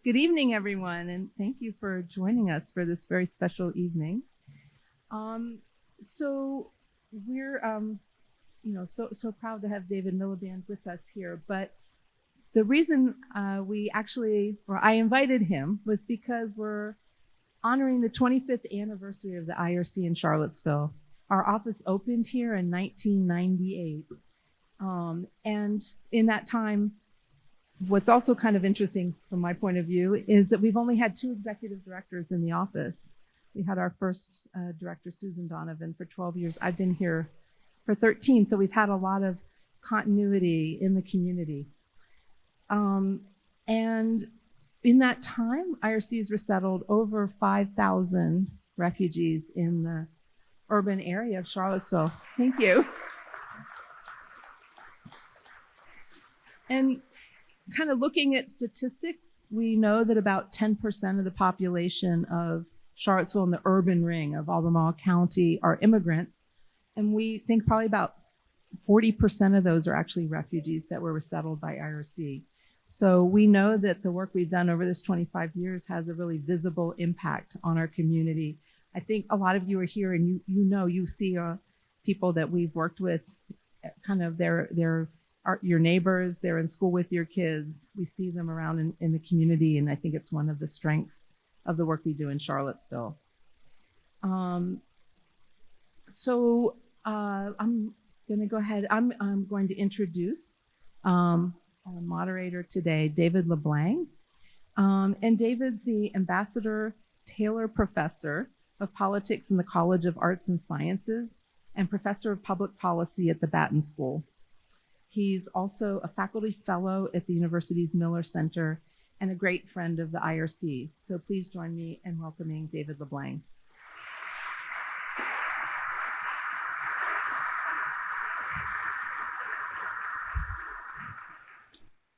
Good evening, everyone, and thank you for joining us for this very special evening. So we're, so proud to have David Miliband with us here. But the reason I invited him was because we're honoring the 25th anniversary of the IRC in Charlottesville. Our office opened here in 1998, and in that time, what's also kind of interesting from my point of view is that we've only had 2 executive directors in the office. We had our first director, Susan Donovan, for 12 years. I've been here for 13, so we've had a lot of continuity in the community. And in that time, IRCs resettled over 5,000 refugees in the urban area of Charlottesville. Thank you. And kind of looking at statistics, we know that about 10% of the population of Charlottesville and the urban ring of Albemarle County are immigrants. And we think probably about 40% of those are actually refugees that were resettled by IRC. So we know that the work we've done over this 25 years has a really visible impact on our community. I think a lot of you are here and you see people that we've worked with, kind of your neighbors, they're in school with your kids. We see them around in the community, and I think it's one of the strengths of the work we do in Charlottesville. I'm going to go ahead. I'm going to introduce our moderator today, David LeBlanc. And David's the Ambassador Taylor Professor of Politics in the College of Arts and Sciences and Professor of Public Policy at the Batten School. He's also a faculty fellow at the university's Miller Center and a great friend of the IRC. So please join me in welcoming David LeBlanc.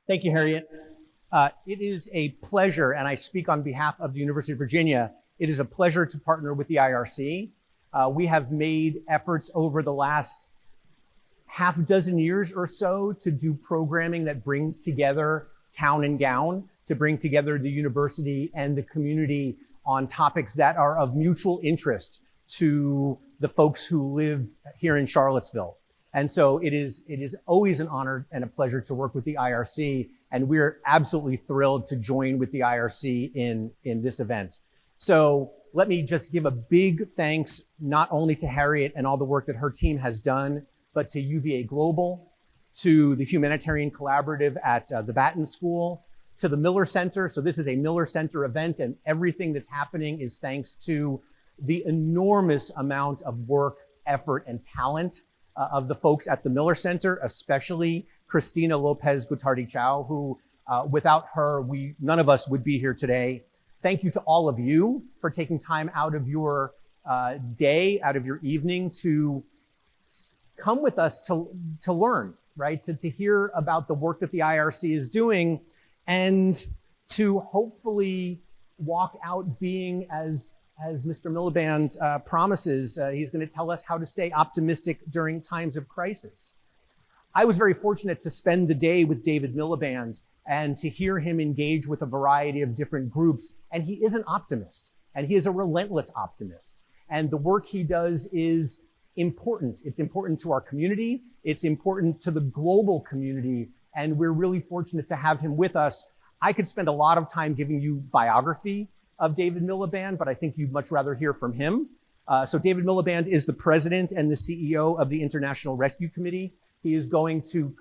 Thank you, Harriet. It is a pleasure, and I speak on behalf of the University of Virginia, it is a pleasure to partner with the IRC. We have made efforts over the last half dozen years or so to do programming that brings together town and gown, to bring together the university and the community on topics that are of mutual interest to the folks who live here in Charlottesville. And so it is always an honor and a pleasure to work with the IRC, and we're absolutely thrilled to join with the IRC in this event. So let me just give a big thanks not only to Harriet and all the work that her team has done, but to UVA Global, to the Humanitarian Collaborative at the Batten School, to the Miller Center. So this is a Miller Center event, and everything that's happening is thanks to the enormous amount of work, effort, and talent of the folks at the Miller Center, especially Christina Lopez Gutardi-Chow, who without her, none of us would be here today. Thank you to all of you for taking time out of your day, out of your evening to come with us to learn, right? To hear about the work that the IRC is doing and to hopefully walk out being, as Mr. Milliband promises, he's going to tell us how to stay optimistic during times of crisis. I was very fortunate to spend the day with David Milliband and to hear him engage with a variety of different groups. And he is an optimist, and he is a relentless optimist. And the work he does is important. It's important to our community. It's important to the global community. And we're really fortunate to have him with us. I could spend a lot of time giving you biography of David Milliband, but I think you'd much rather hear from him. So David Milliband is the president and the CEO of the International Rescue Committee. He is going to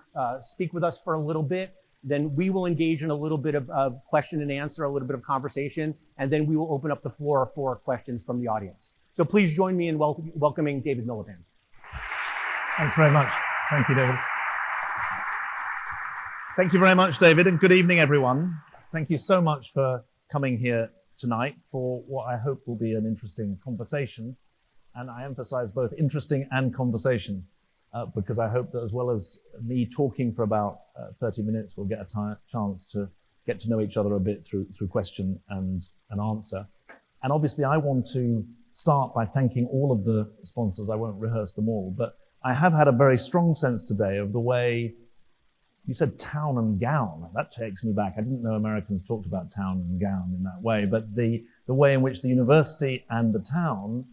speak with us for a little bit. Then we will engage in a little bit of question and answer, a little bit of conversation, and then we will open up the floor for questions from the audience. So please join me in welcoming David Milliband. Thanks very much. Thank you, David. Thank you very much, David, and good evening, everyone. Thank you so much for coming here tonight for what I hope will be an interesting conversation. And I emphasize both interesting and conversation, because I hope that as well as me talking for about 30 minutes, we'll get a chance to get to know each other a bit through question and answer. And obviously, I want to start by thanking all of the sponsors. I won't rehearse them all, but I have had a very strong sense today of the way You said town and gown. That takes me back. I didn't know Americans talked about town and gown in that way, but the way in which the university and the town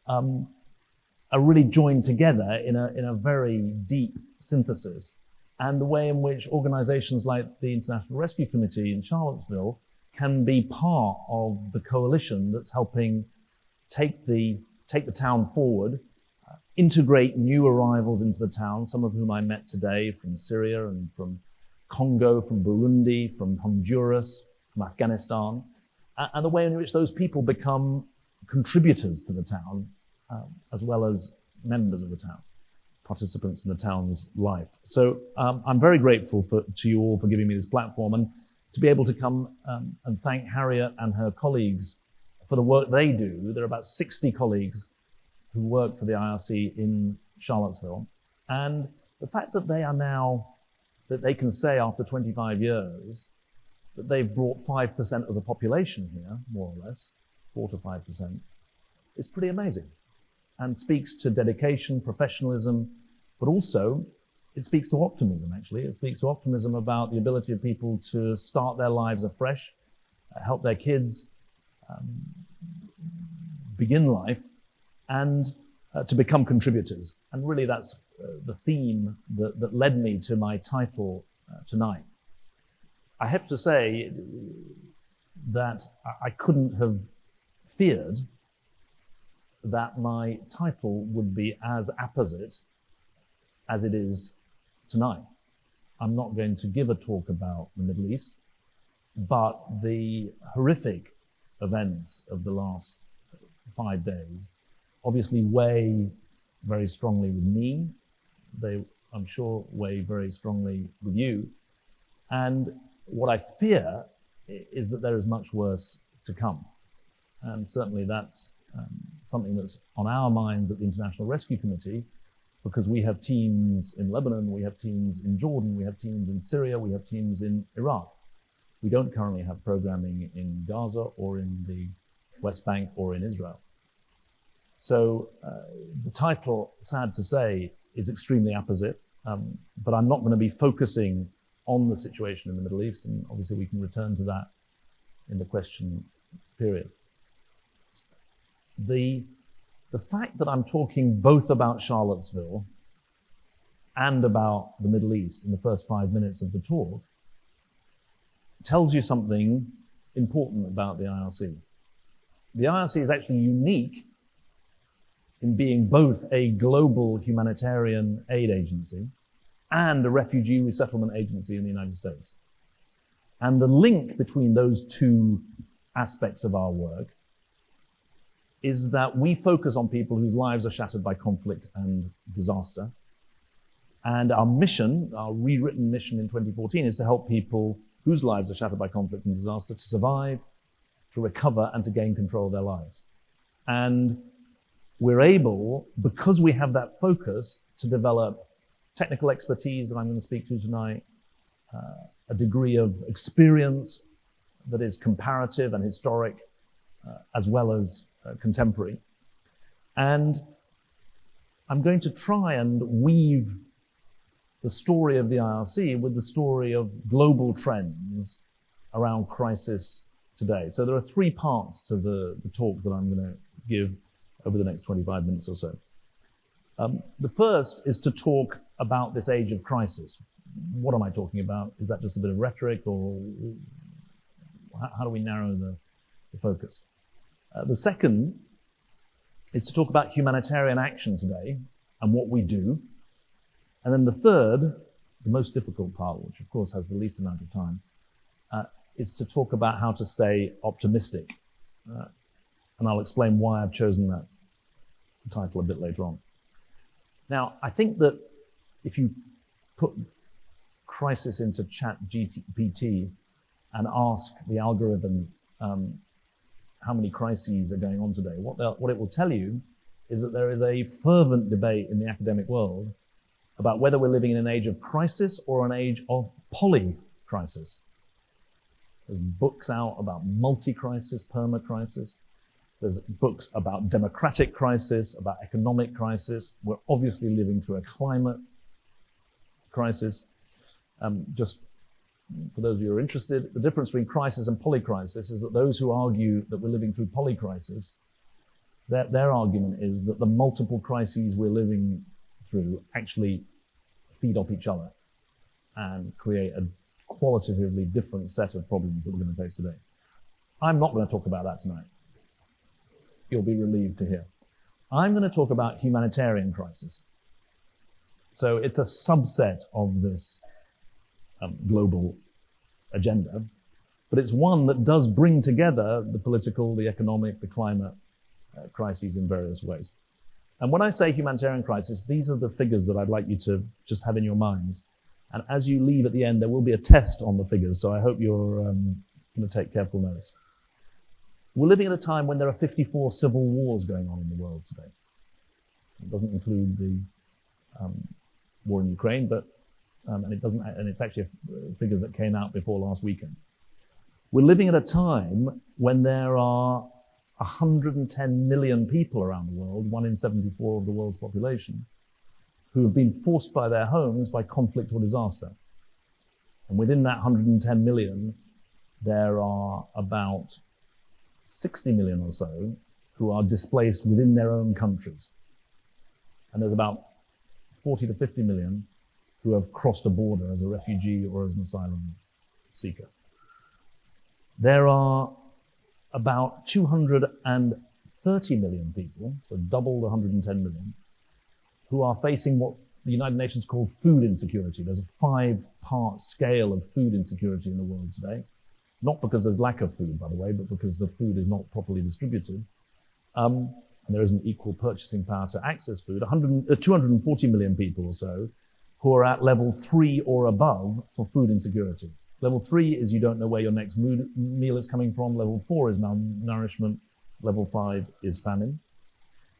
are really joined together in a very deep synthesis, and the way in which organizations like the International Rescue Committee in Charlottesville can be part of the coalition that's helping take the town forward, integrate new arrivals into the town, some of whom I met today from Syria and from Congo, from Burundi, from Honduras, from Afghanistan, and the way in which those people become contributors to the town, as well as members of the town, participants in the town's life. So I'm very grateful to you all for giving me this platform, and to be able to come and thank Harriet and her colleagues for the work they do. There are about 60 colleagues who work for the IRC in Charlottesville. And the fact that they can say after 25 years that they've brought 5% of the population here, more or less, 4 to 5%, is pretty amazing, and speaks to dedication, professionalism, but also it speaks to optimism, actually. It speaks to optimism about the ability of people to start their lives afresh, help their kids begin life, and to become contributors. And really that's the theme that led me to my title tonight. I have to say that I couldn't have feared that my title would be as apposite as it is tonight. I'm not going to give a talk about the Middle East, but the horrific events of the last 5 days obviously weigh very strongly with me. They, I'm sure, weigh very strongly with you. And what I fear is that there is much worse to come. And certainly that's something that's on our minds at the International Rescue Committee, because we have teams in Lebanon, we have teams in Jordan, we have teams in Syria, we have teams in Iraq. We don't currently have programming in Gaza or in the West Bank or in Israel. So the title, sad to say, is extremely apposite, but I'm not going to be focusing on the situation in the Middle East, and obviously we can return to that in the question period. The fact that I'm talking both about Charlottesville and about the Middle East in the first 5 minutes of the talk tells you something important about the IRC. The IRC is actually unique in being both a global humanitarian aid agency and a refugee resettlement agency in the United States. And the link between those two aspects of our work is that we focus on people whose lives are shattered by conflict and disaster. And our mission, our rewritten mission in 2014, is to help people whose lives are shattered by conflict and disaster to survive, to recover, and to gain control of their lives. And we're able, because we have that focus, to develop technical expertise that I'm going to speak to tonight, a degree of experience that is comparative and historic, as well as contemporary. And I'm going to try and weave the story of the IRC with the story of global trends around crisis today. So there are 3 parts to the talk that I'm going to give over the next 25 minutes or so. The first is to talk about this age of crisis. What am I talking about? Is that just a bit of rhetoric, or how do we narrow the focus? The second is to talk about humanitarian action today and what we do. And then the third, the most difficult part, which of course has the least amount of time, is to talk about how to stay optimistic. And I'll explain why I've chosen that title a bit later on. Now, I think that if you put crisis into ChatGPT and ask the algorithm how many crises are going on today, what it will tell you is that there is a fervent debate in the academic world about whether we're living in an age of crisis or an age of polycrisis. There's books out about multi-crisis, perma-crisis. There's books about democratic crisis, about economic crisis. We're obviously living through a climate crisis. Just for those of you who are interested, the difference between crisis and polycrisis is that those who argue that we're living through polycrisis, their argument is that the multiple crises we're living through actually feed off each other and create a qualitatively different set of problems that we're going to face today. I'm not going to talk about that tonight. You'll be relieved to hear. I'm going to talk about humanitarian crisis. So it's a subset of this global agenda, but it's one that does bring together the political, the economic, the climate crises in various ways. And when I say humanitarian crisis, these are the figures that I'd like you to just have in your minds. And as you leave at the end, there will be a test on the figures, so I hope you're going to take careful notes. We're living at a time when there are 54 civil wars going on in the world today. It doesn't include the war in Ukraine, but and it's actually figures that came out before last weekend. We're living at a time when there are 110 million people around the world, 1 in 74 of the world's population, who have been forced by their homes by conflict or disaster. And within that 110 million, there are about 60 million or so who are displaced within their own countries. And there's about 40 to 50 million who have crossed a border as a refugee or as an asylum seeker. There are about 230 million people, so double the 110 million, who are facing what the United Nations call food insecurity. There's a 5-part scale of food insecurity in the world today. Not because there's lack of food, by the way, but because the food is not properly distributed. And there isn't equal purchasing power to access food. 240 million people or so who are at level 3 or above for food insecurity. Level 3 is you don't know where your next meal is coming from. Level 4 is malnourishment. Level 5 is famine.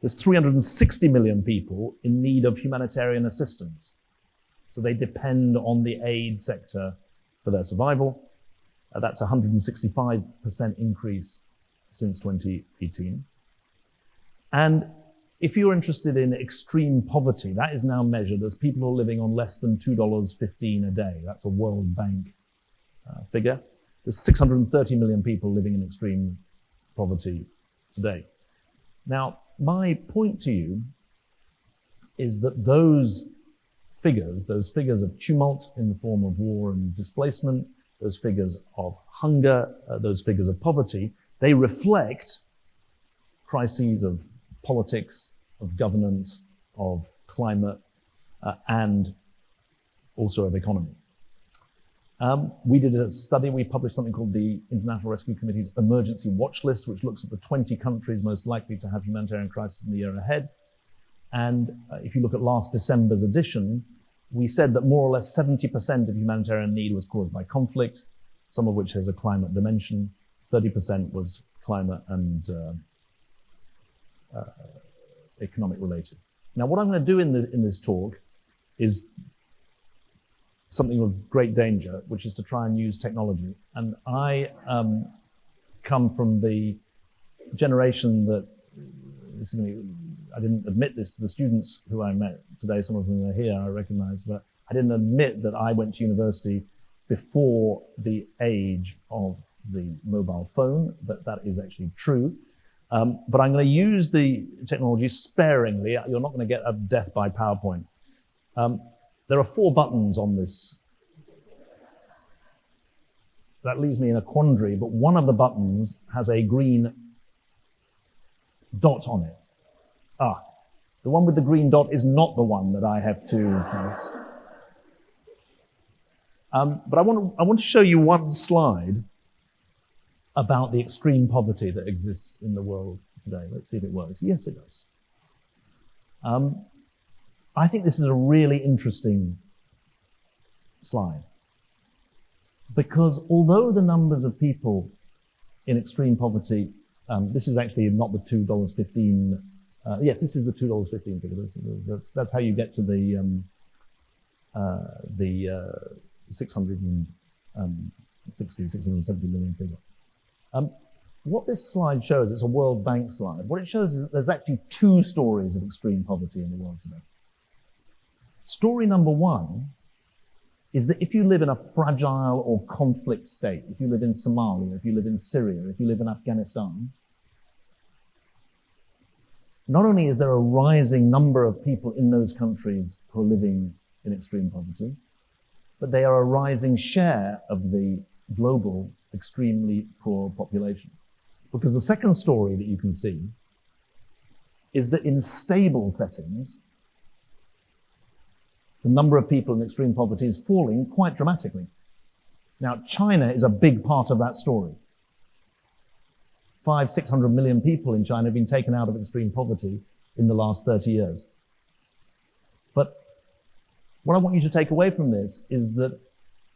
There's 360 million people in need of humanitarian assistance. So they depend on the aid sector for their survival. That's a 165% increase since 2018. And if you're interested in extreme poverty, that is now measured as people who are living on less than $2.15 a day. That's a World Bank figure. There's 630 million people living in extreme poverty today. Now, my point to you is that those figures of tumult in the form of war and displacement, those figures of hunger, those figures of poverty, they reflect crises of politics, of governance, of climate, and also of economy. We did a study, we published something called the International Rescue Committee's Emergency Watch List, which looks at the 20 countries most likely to have humanitarian crisis in the year ahead. And if you look at last December's edition, we said that more or less 70% of humanitarian need was caused by conflict, some of which has a climate dimension. 30% was climate and economic related. Now, what I'm going to do in this talk is something of great danger, which is to try and use technology. And I come from the generation that, I didn't admit this to the students who I met today, some of them are here, I recognize, but I didn't admit that I went to university before the age of the mobile phone, but that is actually true. But I'm going to use the technology sparingly. You're not going to get a death by PowerPoint. There are 4 buttons on this. That leaves me in a quandary, but one of the buttons has a green dot on it. The one with the green dot is not the one that I have to press. But I want to show you one slide about the extreme poverty that exists in the world today. Let's see if it works. Yes, it does. I think this is a really interesting slide because although the numbers of people in extreme poverty, this is actually not the $2.15. Yes, this is the $2.15 figure. That's how you get to the 670 million figure. What this slide shows, it's a World Bank slide. What it shows is that there's actually 2 stories of extreme poverty in the world today. Story number 1 is that if you live in a fragile or conflict state, if you live in Somalia, if you live in Syria, if you live in Afghanistan, not only is there a rising number of people in those countries who are living in extreme poverty, but they are a rising share of the global extremely poor population. Because the second story that you can see is that in stable settings, the number of people in extreme poverty is falling quite dramatically. Now, China is a big part of that story. 500-600 million people in China have been taken out of extreme poverty in the last 30 years. But what I want you to take away from this is that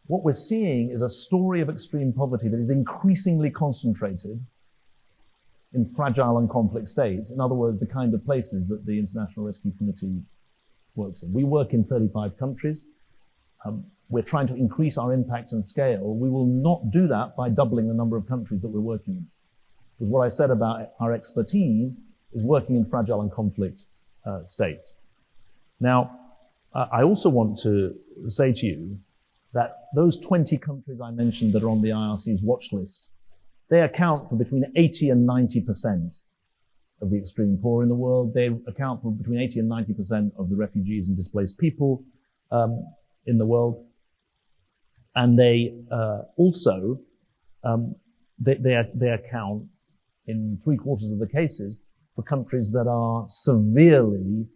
what we're seeing is a story of extreme poverty that is increasingly concentrated in fragile and conflict states. In other words, the kind of places that the International Rescue Committee works in. We work in 35 countries. We're trying to increase our impact and scale. We will not do that by doubling the number of countries that we're working in. Because what I said about our expertise is working in fragile and conflict states. Now, I also want to say to you that those 20 countries I mentioned that are on the IRC's watch list, they account for between 80 and 90% of the extreme poor in the world. They account for between 80 and 90% of the refugees and displaced people in the world. And they also, they account in 3/4 of the cases for countries that are severely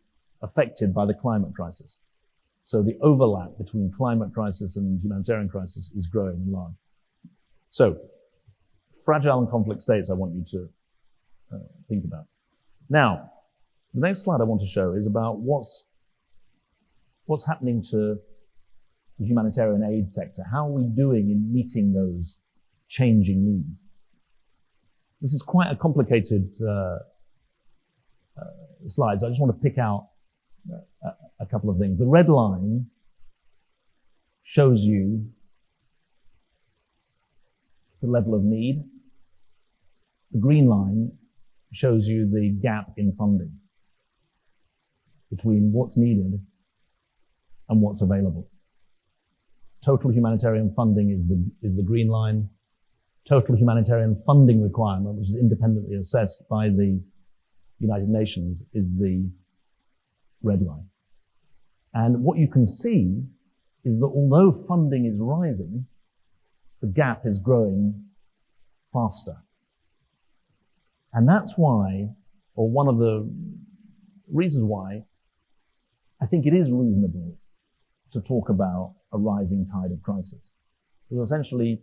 affected by the climate crisis. So the overlap between climate crisis and humanitarian crisis is growing and large. So, fragile and conflict states I want you to think about. Now, the next slide I want to show is about what's happening to the humanitarian aid sector. How are we doing in meeting those changing needs? This is quite a complicated slide, so I just want to pick out a couple of things. The red line shows you the level of need. The green line shows you the gap in funding between what's needed and what's available. Total humanitarian funding is the green line. Total humanitarian funding requirement, which is independently assessed by the United Nations, is the red line. And what you can see is that although funding is rising, the gap is growing faster. And that's why, or one of the reasons why, I think it is reasonable to talk about a rising tide of crisis. Because essentially,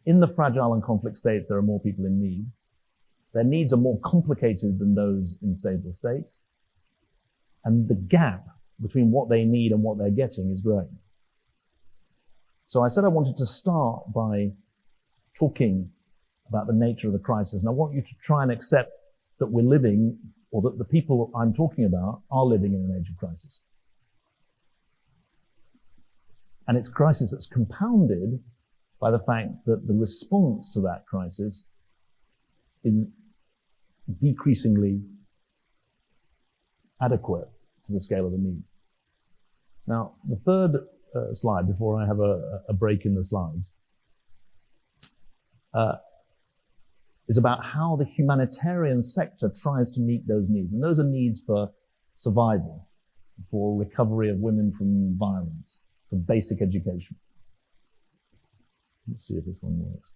in the fragile and conflict states, there are more people in need. Their needs are more complicated than those in stable states. And the gap between what they need and what they're getting is growing. So I said I wanted to start by talking about the nature of the crisis. And I want you to try and accept that we're living, or that the people I'm talking about are living in an age of crisis. And it's a crisis that's compounded by the fact that the response to that crisis is decreasingly adequate to the scale of the need. Now, the third slide, before I have a break in the slides, is about how the humanitarian sector tries to meet those needs. And those are needs for survival, for recovery of women from violence, for basic education. Let's see if this one works.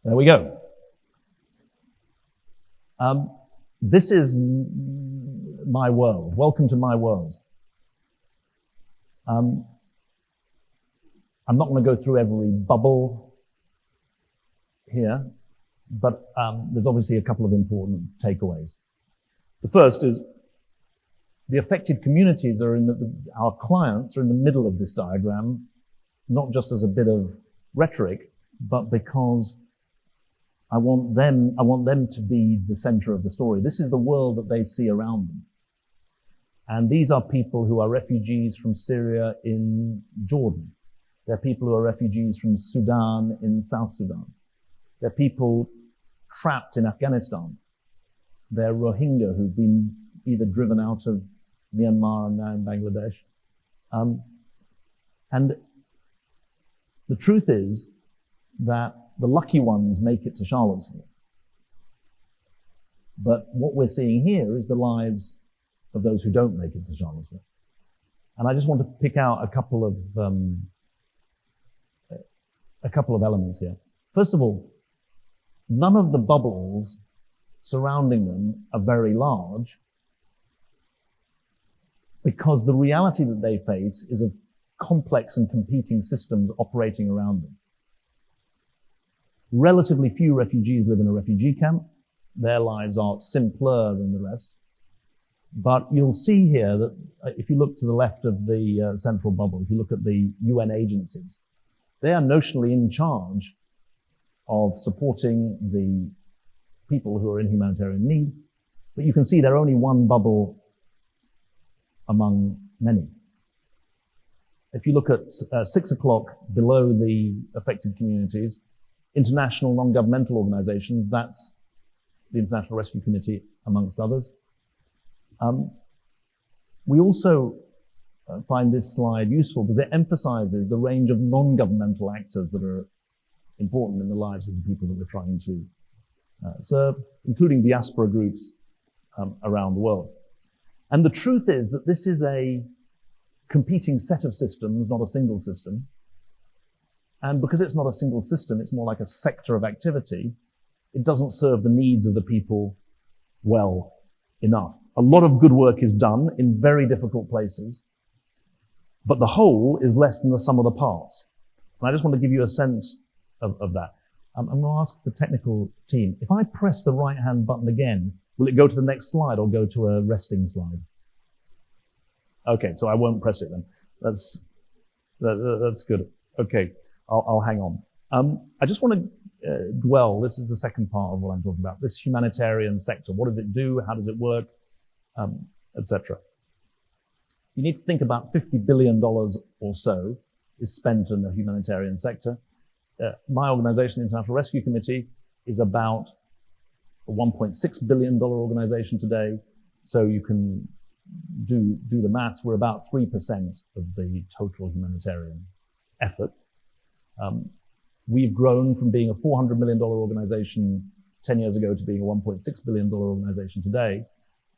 There we go. This is my world. Welcome to my world. I'm not going to go through every bubble here, but there's obviously a couple of important takeaways. The first is the affected communities are our clients are in the middle of this diagram, not just as a bit of rhetoric, but because I want them to be the center of the story. This is the world that they see around them. And these are people who are refugees from Syria in Jordan. They're people who are refugees from Sudan in South Sudan. They're people trapped in Afghanistan. they're Rohingya who've been either driven out of Myanmar and now in Bangladesh. And the truth is that the lucky ones make it to Charlottesville. But what we're seeing here is the lives of those who don't make it to Charlottesville. And I just want to pick out a couple of elements here. First of all, none of the bubbles surrounding them are very large because the reality that they face is of complex and competing systems operating around them. Relatively few refugees live in a refugee camp. Their lives are simpler than the rest. But you'll see here that if you look to the left of the central bubble, if you look at the UN agencies, they are notionally in charge of supporting the people who are in humanitarian need. But you can see they're only one bubble among many. If you look at 6 o'clock below the affected communities, international non-governmental organizations, that's the International Rescue Committee, amongst others. We also find this slide useful because it emphasizes the range of non-governmental actors that are important in the lives of the people that we're trying to serve, including diaspora groups around the world. And the truth is that this is a competing set of systems, not a single system. And because it's not a single system, it's more like a sector of activity. It doesn't serve the needs of the people well enough. A lot of good work is done in very difficult places, but the whole is less than the sum of the parts. And I just want to give you a sense of that. I'm going to ask the technical team, if I press the right-hand button again, will it go to the next slide or go to a resting slide? Okay, so I won't press it then. That's good. Okay, I'll hang on. I just want to dwell, this is the second part of what I'm talking about, this humanitarian sector. What does it do? How does it work? Etc. You need to think about $50 billion or so is spent in the humanitarian sector. My organization, the International Rescue Committee, is about a $1.6 billion organization today. So you can do the maths. We're about 3% of the total humanitarian effort. We've grown from being a $400 million organization 10 years ago to being a $1.6 billion organization today.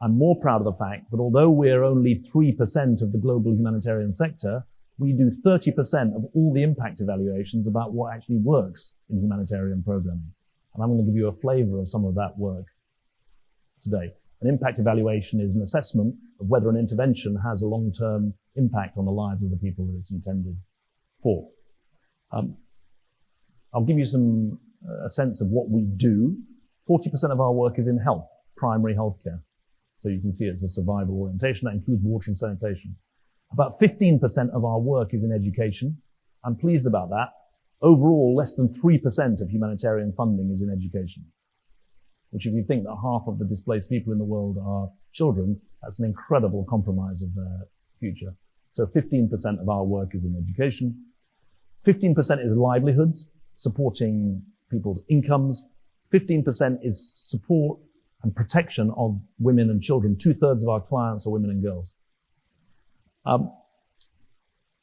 I'm more proud of the fact that although we're only 3% of the global humanitarian sector, we do 30% of all the impact evaluations about what actually works in humanitarian programming. And I'm going to give you a flavor of some of that work today. An impact evaluation is an assessment of whether an intervention has a long-term impact on the lives of the people that it's intended for. I'll give you a sense of what we do. 40% of our work is in health, primary healthcare. So you can see it's a survival orientation. That includes water and sanitation. About 15% of our work is in education. I'm pleased about that. Overall, less than 3% of humanitarian funding is in education, which if you think that half of the displaced people in the world are children, that's an incredible compromise of their future. So 15% of our work is in education. 15% is livelihoods, supporting people's incomes. 15% is support and protection of women and children. 2/3 of our clients are women and girls.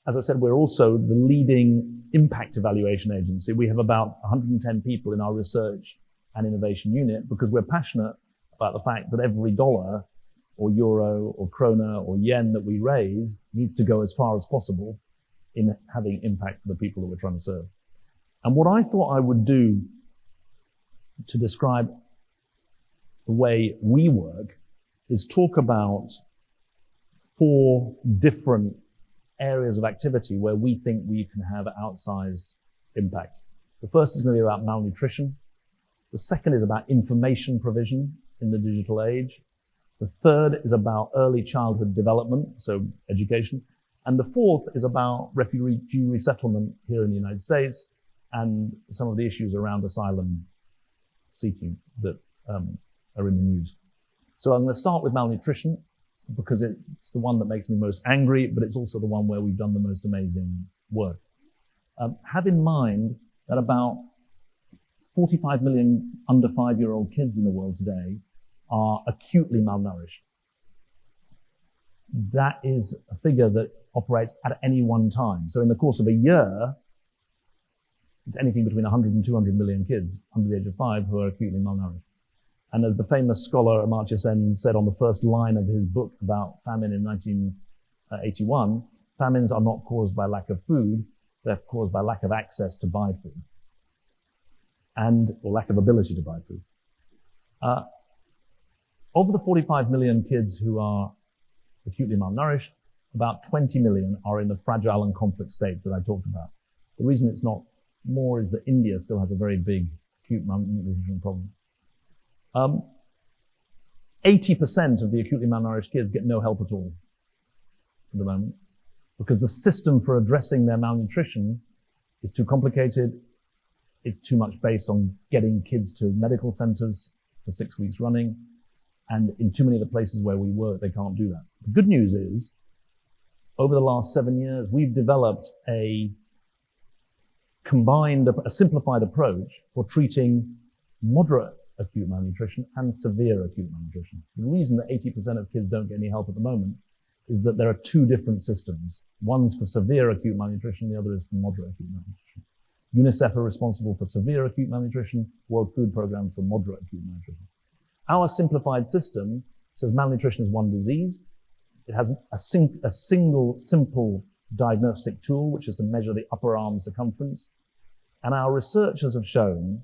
As I said, we're also the leading impact evaluation agency. We have about 110 people in our research and innovation unit because we're passionate about the fact that every dollar or euro or krona or yen that we raise needs to go as far as possible in having impact for the people that we're trying to serve. And what I thought I would do to describe the way we work is talk about 4 different areas of activity where we think we can have outsized impact. The first is going to be about malnutrition. The second is about information provision in the digital age. The third is about early childhood development, so education. And the fourth is about refugee resettlement here in the United States and some of the issues around asylum seeking that are in the news. So I'm going to start with malnutrition because it's the one that makes me most angry, but it's also the one where we've done the most amazing work. Have in mind that about 45 million under 5-year-old kids in the world today are acutely malnourished. That is a figure that operates at any one time. So in the course of a year, it's anything between 100 and 200 million kids under the age of 5 who are acutely malnourished. And as the famous scholar Amartya Sen said on the first line of his book about famine in 1981, famines are not caused by lack of food, they're caused by lack of access to buy food, or lack of ability to buy food. Of the 45 million kids who are acutely malnourished, about 20 million are in the fragile and conflict states that I talked about. The reason it's not more is that India still has a very big acute malnutrition problem. 80% of the acutely malnourished kids get no help at all at the moment, because the system for addressing their malnutrition is too complicated. It's too much based on getting kids to medical centers for 6 weeks running. And in too many of the places where we work, they can't do that. The good news is, over the last 7 years, we've developed a simplified approach for treating moderate acute malnutrition and severe acute malnutrition. The reason that 80% of kids don't get any help at the moment is that there are two different systems. One's for severe acute malnutrition, the other is for moderate acute malnutrition. UNICEF are responsible for severe acute malnutrition, World Food Programme for moderate acute malnutrition. Our simplified system says malnutrition is one disease. It has a single simple diagnostic tool, which is to measure the upper arm circumference. And our researchers have shown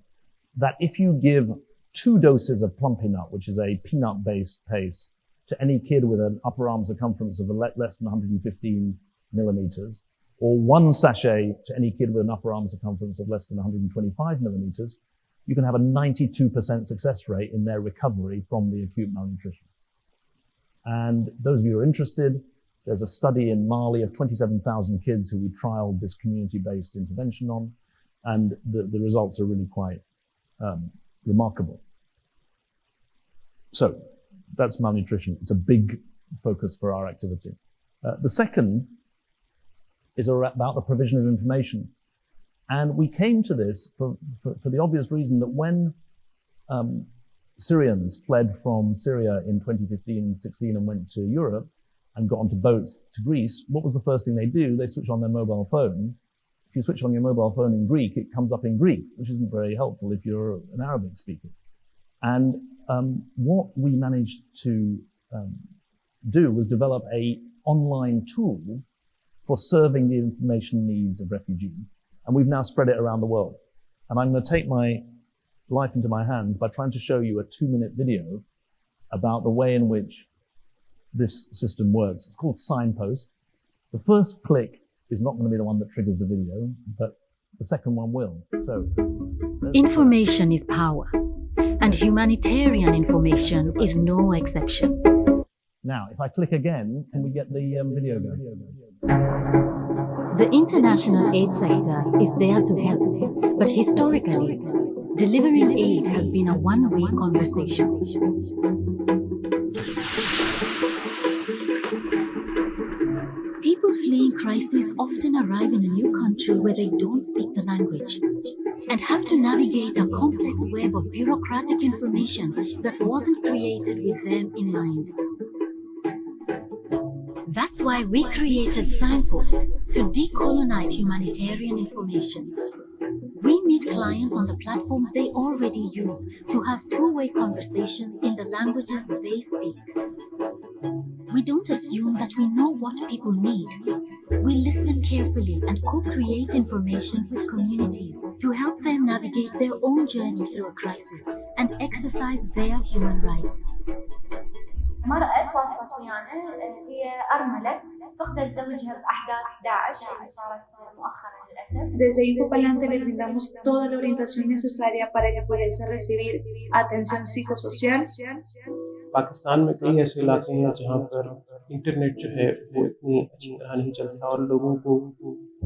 that if you give 2 doses of Plumpy-Nut, which is a peanut-based paste, to any kid with an upper arm circumference of less than 115 millimeters, or 1 sachet to any kid with an upper arm circumference of less than 125 millimeters, you can have a 92% success rate in their recovery from the acute malnutrition. And those of you who are interested, there's a study in Mali of 27,000 kids who we trialed this community-based intervention on, and the results are really quite remarkable. So that's malnutrition. It's a big focus for our activity. The second is about the provision of information. And we came to this for the obvious reason that when Syrians fled from Syria in 2015 and 16 and went to Europe and got onto boats to Greece, what was the first thing they do? They switch on their mobile phone. If you switch on your mobile phone in Greek, it comes up in Greek, which isn't very helpful if you're an Arabic speaker. And what we managed to do was develop an online tool for serving the information needs of refugees. And we've now spread it around the world. And I'm going to take my life into my hands by trying to show you a 2-minute video about the way in which this system works. It's called Signpost. The first click is not going to be the one that triggers the video, but the second one will. So, information is power, and humanitarian information is no exception. Now, if I click again, can we get the video going? The international aid sector is there to help, but historically, delivering aid has been a one-way conversation. People fleeing crises often arrive in a new country where they don't speak the language and have to navigate a complex web of bureaucratic information that wasn't created with them in mind. That's why we created Signpost to decolonize humanitarian information. We meet clients on the platforms they already use to have two-way conversations in the languages they speak. We don't assume that we know what people need. We listen carefully and co-create information with communities to help them navigate their own journey through a crisis and exercise their human rights. مرأة تواصلت ويانا هي أرملة فقدت زوجها بأحداث داعش اللي صارت مؤخرا للأسف. Desde Infopalante le brindamos toda la orientación necesaria para que pudiese recibir atención psicosocial. Pakistan में कई ऐसे इलाके हैं जहाँ पर internet जो है वो इतनी अच्छी तरह नहीं चलता और लोगों को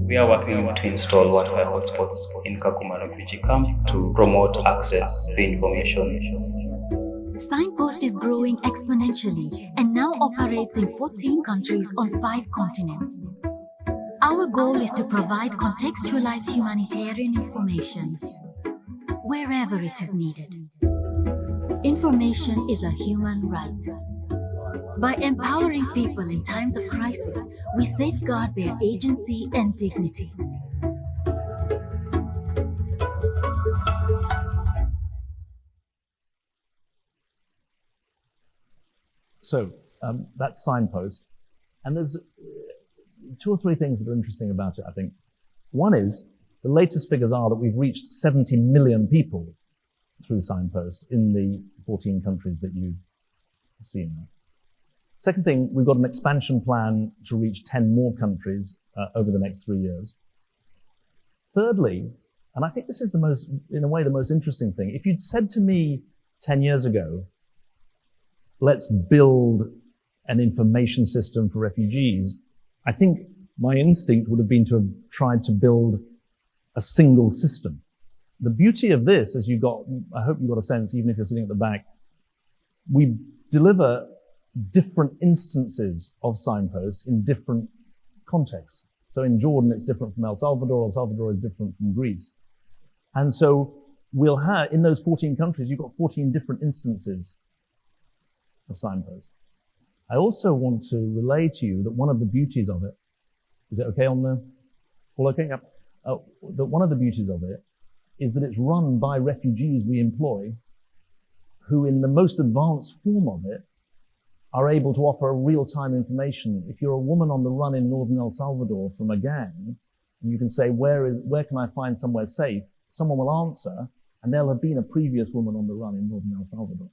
We are working to install Wi-Fi hotspots in Kakuma refugee camp to promote access to information. Signpost is growing exponentially and now operates in 14 countries on 5 continents. Our goal is to provide contextualized humanitarian information wherever it is needed. Information is a human right. By empowering people in times of crisis, we safeguard their agency and dignity. So that's Signpost. And there's two or three things that are interesting about it, I think. One is, the latest figures are that we've reached 70 million people through Signpost in the 14 countries that you've seen there. Second thing, we've got an expansion plan to reach 10 more countries over the next 3 years. Thirdly, and I think this is in a way, the most interesting thing. If you'd said to me 10 years ago, let's build an information system for refugees, I think my instinct would have been to have tried to build a single system. The beauty of this, I hope you got a sense, even if you're sitting at the back, we deliver different instances of Signpost in different contexts. So in Jordan, it's different from El Salvador is different from Greece. And so we'll have, in those 14 countries, you've got 14 different instances of Signpost. I also want to relay to you that one of the beauties of it, is it okay on the, all okay? Yep. That one of the beauties of it is that it's run by refugees we employ who, in the most advanced form of it, are able to offer real-time information. If you're a woman on the run in northern El Salvador from a gang, and you can say, where can I find somewhere safe? Someone will answer, and there'll have been a previous woman on the run in northern El Salvador.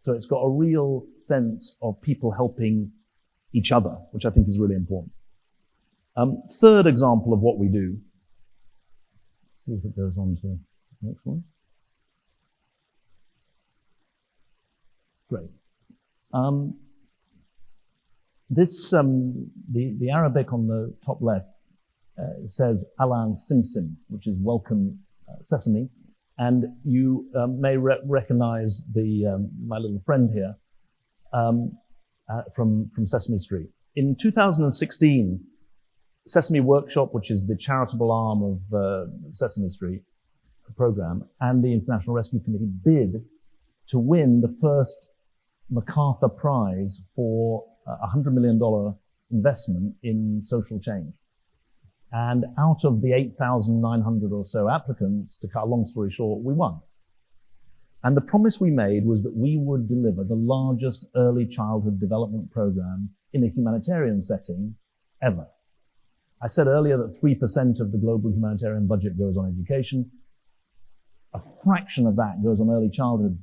So it's got a real sense of people helping each other, which I think is really important. Third example of what we do. Let's see if it goes on to the next one. Great. The Arabic on the top left says Alan Simsim, which is welcome sesame. And you may recognize my little friend here from Sesame Street. In 2016, Sesame Workshop, which is the charitable arm of Sesame Street program, and the International Rescue Committee bid to win the first MacArthur Prize for a $100 million investment in social change. And out of the 8,900 or so applicants, to cut a long story short, we won. And the promise we made was that we would deliver the largest early childhood development program in a humanitarian setting ever. I said earlier that 3% of the global humanitarian budget goes on education. A fraction of that goes on early childhood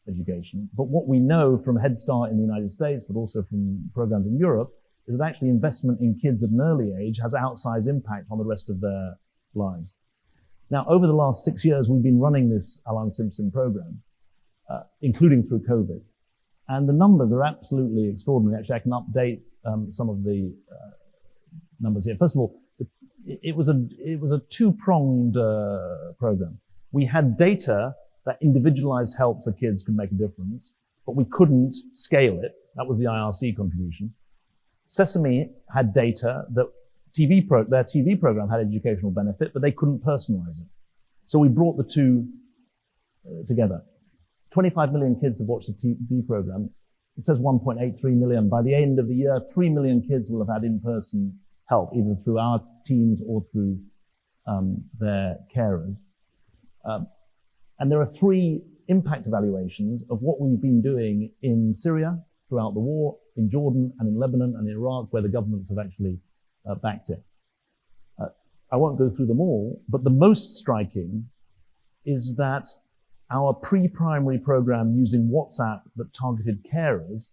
education. But what we know from Head Start in the United States, but also from programs in Europe, is that actually investment in kids at an early age has outsized impact on the rest of their lives. Now, over the last 6 years, we've been running this Alan Simpson program, including through COVID. And the numbers are absolutely extraordinary. Actually, I can update some of the numbers here. First of all, it was a two-pronged program. We had data that individualized help for kids could make a difference, but we couldn't scale it. That was the IRC contribution. Sesame had data that their TV program had educational benefit, but they couldn't personalize it. So we brought the two together. 25 million kids have watched the TV program. It says 1.83 million. By the end of the year, 3 million kids will have had in-person help, either through our teams or through their carers. And there are 3 impact evaluations of what we've been doing in Syria throughout the war, in Jordan and in Lebanon and in Iraq, where the governments have actually backed it. I won't go through them all, but the most striking is that our pre-primary program using WhatsApp that targeted carers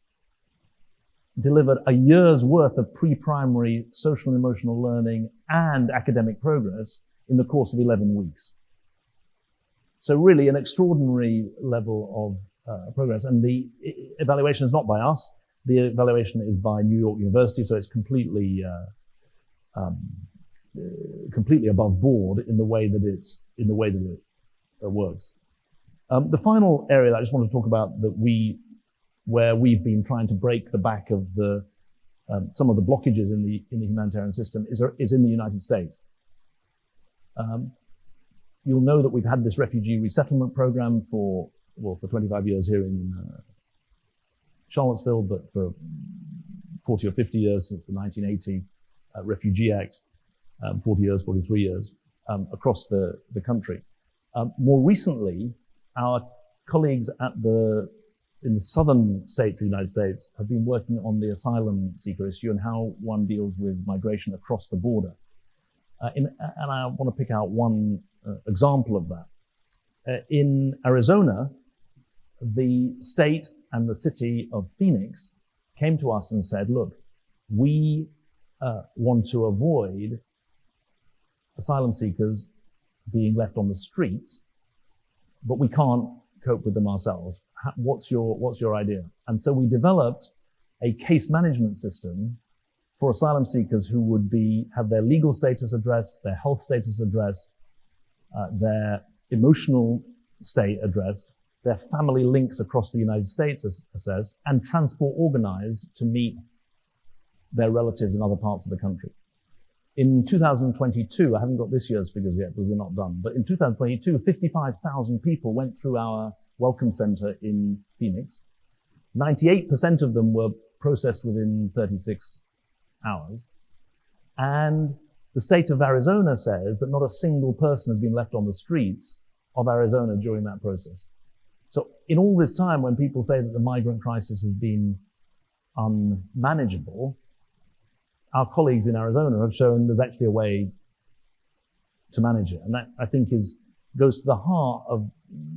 delivered a year's worth of pre-primary social and emotional learning and academic progress in the course of 11 weeks. So really an extraordinary level of progress. And the evaluation is not by us. The evaluation is by New York University, so it's completely above board in the way that it works. The final area that I just want to talk about where we've been trying to break the back of some of the blockages in the humanitarian system is in the United States. You'll know that we've had this refugee resettlement program for for 25 years here in Charlottesville, but for 40 or 50 years since the 1980 Refugee Act, 43 years, across the country. More recently, our colleagues in the southern states of the United States have been working on the asylum seeker issue and how one deals with migration across the border. And I want to pick out one example of that. In Arizona, the state and the city of Phoenix came to us and said, look, we want to avoid asylum seekers being left on the streets, but we can't cope with them ourselves. What's your idea? And so we developed a case management system for asylum seekers who would have their legal status addressed, their health status addressed, their emotional state addressed, their family links across the United States assessed, and transport organized to meet their relatives in other parts of the country. In 2022, I haven't got this year's figures yet because we're not done, but in 2022, 55,000 people went through our welcome center in Phoenix. 98% of them were processed within 36 hours. And the state of Arizona says that not a single person has been left on the streets of Arizona during that process. So in all this time, when people say that the migrant crisis has been unmanageable, our colleagues in Arizona have shown there's actually a way to manage it. And that, I think, goes to the heart of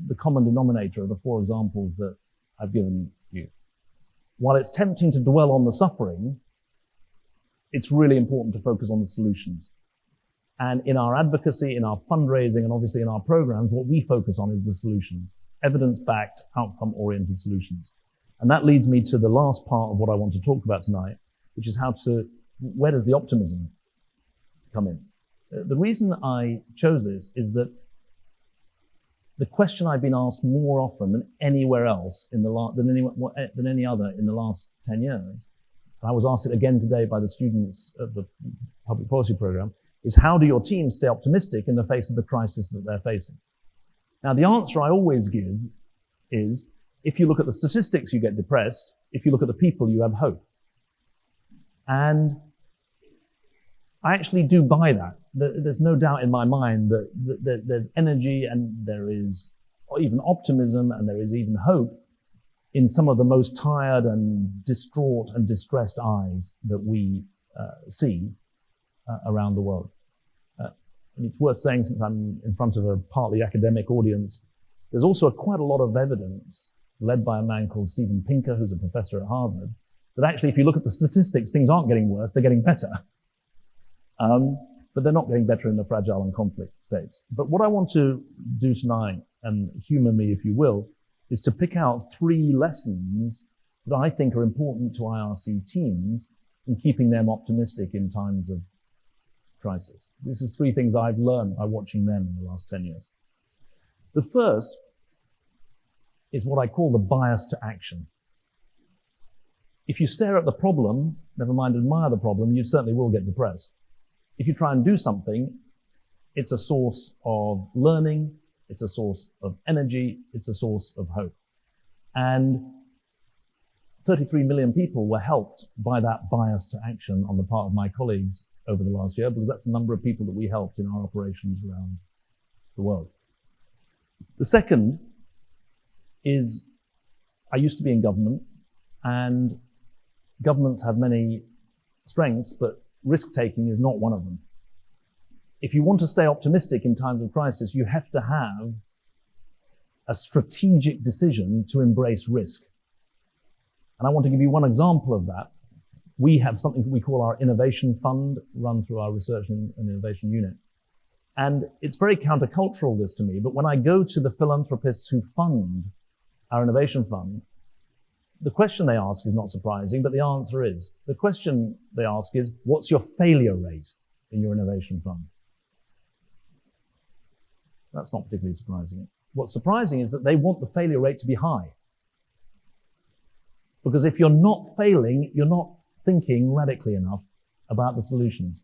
the common denominator of the four examples that I've given you. While it's tempting to dwell on the suffering, it's really important to focus on the solutions. And in our advocacy, in our fundraising, and obviously in our programs, what we focus on is the solutions. Evidence-backed, outcome-oriented solutions. And that leads me to the last part of what I want to talk about tonight, which is where does the optimism come in? The reason I chose this is that the question I've been asked more often than anywhere else than any other in the last 10 years, and I was asked it again today by the students of the public policy program, is how do your teams stay optimistic in the face of the crisis that they're facing? Now, the answer I always give is, if you look at the statistics, you get depressed. If you look at the people, you have hope. And I actually do buy that. There's no doubt in my mind that there's energy and there is even optimism and there is even hope in some of the most tired and distraught and distressed eyes that we see around the world. And it's worth saying, since I'm in front of a partly academic audience, there's also quite a lot of evidence led by a man called Steven Pinker, who's a professor at Harvard, that actually, if you look at the statistics, things aren't getting worse, they're getting better. But they're not getting better in the fragile and conflict states. But what I want to do tonight, and humor me if you will, is to pick out 3 lessons that I think are important to IRC teams in keeping them optimistic in times of crisis. This is 3 things I've learned by watching them in the last 10 years. The first is what I call the bias to action. If you stare at the problem, never mind admire the problem, you certainly will get depressed. If you try and do something, it's a source of learning, it's a source of energy, it's a source of hope. And 33 million people were helped by that bias to action on the part of my colleagues over the last year, because that's the number of people that we helped in our operations around the world. The second is, I used to be in government, and governments have many strengths, but risk-taking is not one of them. If you want to stay optimistic in times of crisis, you have to have a strategic decision to embrace risk. And I want to give you one example of that. We have something that we call our innovation fund, run through our research and innovation unit. And it's very countercultural, this, to me, but when I go to the philanthropists who fund our innovation fund, the question they ask is not surprising, but the answer is. The question they ask is, what's your failure rate in your innovation fund? That's not particularly surprising. What's surprising is that they want the failure rate to be high. Because if you're not failing, you're not thinking radically enough about the solutions.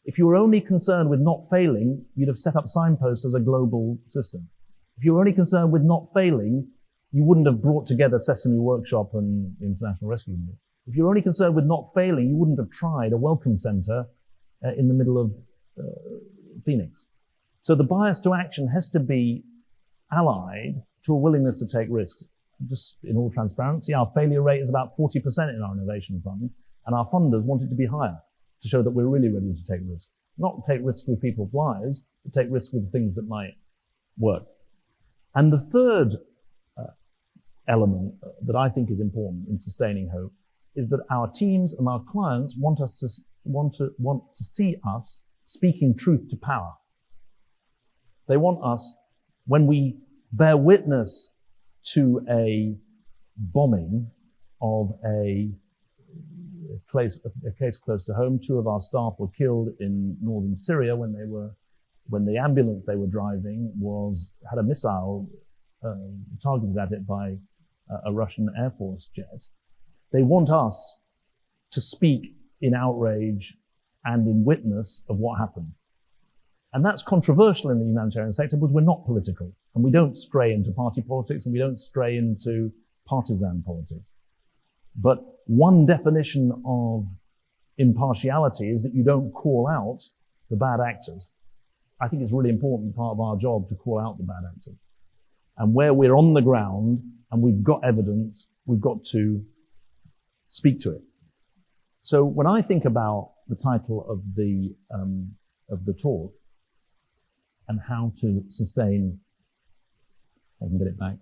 If you were only concerned with not failing, you'd have set up signposts as a global system. If you were only concerned with not failing, you wouldn't have brought together Sesame Workshop and International Rescue Unit. If you're only concerned with not failing, you wouldn't have tried a welcome center in the middle of Phoenix. So the bias to action has to be allied to a willingness to take risks. Just in all transparency, our failure rate is about 40% in our innovation fund, and our funders want it to be higher to show that we're really ready to take risks. Not take risks with people's lives, but take risks with things that might work. And the third element that I think is important in sustaining hope is that our teams and our clients want to see us speaking truth to power. They want us, when we bear witness to a bombing of a case close to home. 2 of our staff were killed in northern Syria when the ambulance they were driving had a missile targeted at it by a Russian Air Force jet. They want us to speak in outrage and in witness of what happened. And that's controversial in the humanitarian sector because we're not political, and we don't stray into party politics, and we don't stray into partisan politics. But one definition of impartiality is that you don't call out the bad actors. I think it's really important part of our job to call out the bad actors. And where we're on the ground and we've got evidence, we've got to speak to it. So when I think about the title of the talk and how to sustain, I can get it back,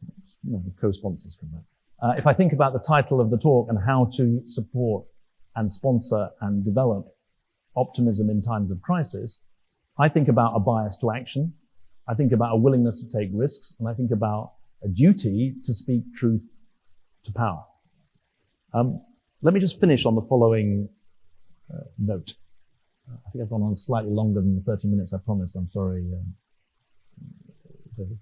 co-sponsors come back. If I think about the title of the talk and how to support and sponsor and develop optimism in times of crisis, I think about a bias to action. I think about a willingness to take risks, and I think about a duty to speak truth to power. Let me just finish on the following note. I think I've gone on slightly longer than the 30 minutes I promised. I'm sorry, David.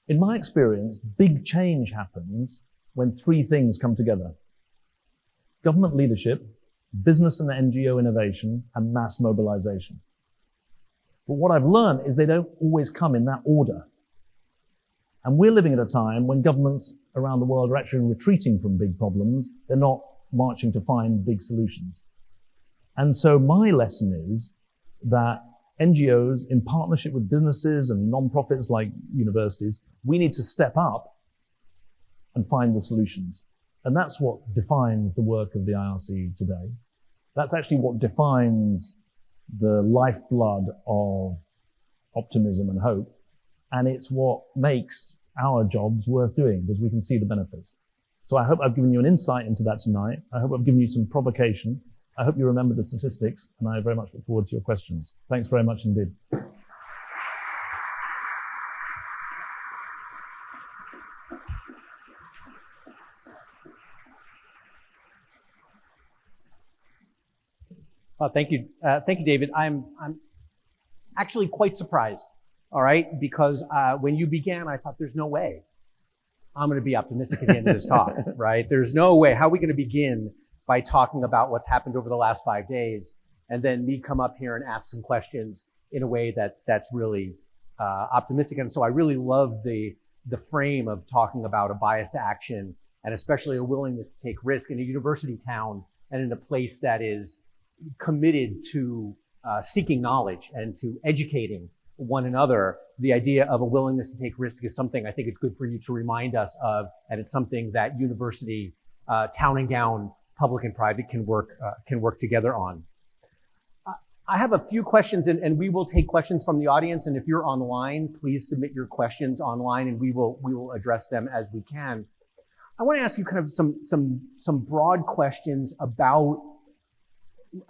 In my experience, big change happens when 3 things come together: government leadership, business and NGO innovation, and mass mobilization. But what I've learned is they don't always come in that order. And we're living at a time when governments around the world are actually retreating from big problems. They're not marching to find big solutions. And so my lesson is that NGOs, in partnership with businesses and non-profits like universities, we need to step up and find the solutions. And that's what defines the work of the IRC today. That's actually what defines the lifeblood of optimism and hope. And it's what makes our jobs worth doing, because we can see the benefits. So I hope I've given you an insight into that tonight. I hope I've given you some provocation. I hope you remember the statistics, and I very much look forward to your questions. Thanks very much indeed. Thank you, David. I'm actually quite surprised. All right, because when you began, I thought there's no way I'm going to be optimistic at the end of this talk. Right? There's no way. How are we going to begin by talking about what's happened over the last 5 days, and then me come up here and ask some questions in a way that's really optimistic? And so I really love the frame of talking about a bias to action, and especially a willingness to take risk in a university town and in a place that is committed to seeking knowledge and to educating one another. The idea of a willingness to take risk is something I think it's good for you to remind us of, and it's something that university, town and gown, public and private can work together on. I have a few questions, and we will take questions from the audience. And if you're online, please submit your questions online, and we will address them as we can. I want to ask you kind of some broad questions about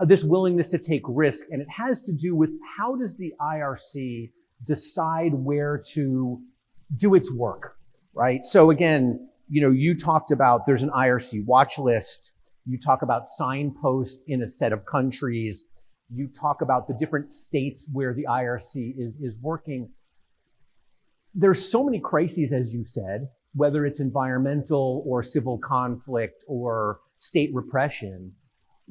this willingness to take risk, and it has to do with how does the IRC decide where to do its work, right? So again, you talked about there's an IRC watch list. You talk about signposts in a set of countries. You talk about the different states where the IRC is working. There's so many crises, as you said, whether it's environmental or civil conflict or state repression.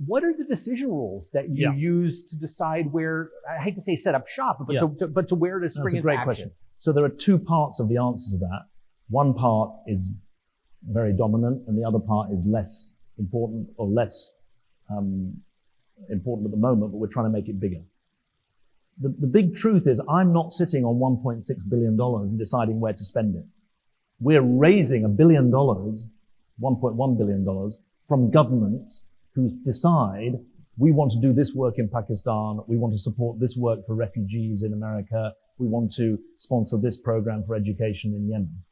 What are the decision rules that you use to decide where, I hate to say set up shop, but to where to spring into action? Question. So there are two parts of the answer to that. One part is very dominant, and the other part is less important or less important at the moment, but we're trying to make it bigger. The big truth is I'm not sitting on $1.6 billion and deciding where to spend it. We're raising $1 billion, $1.1 billion from governments who decide we want to do this work in Pakistan, we want to support this work for refugees in America, we want to sponsor this program for education in Yemen.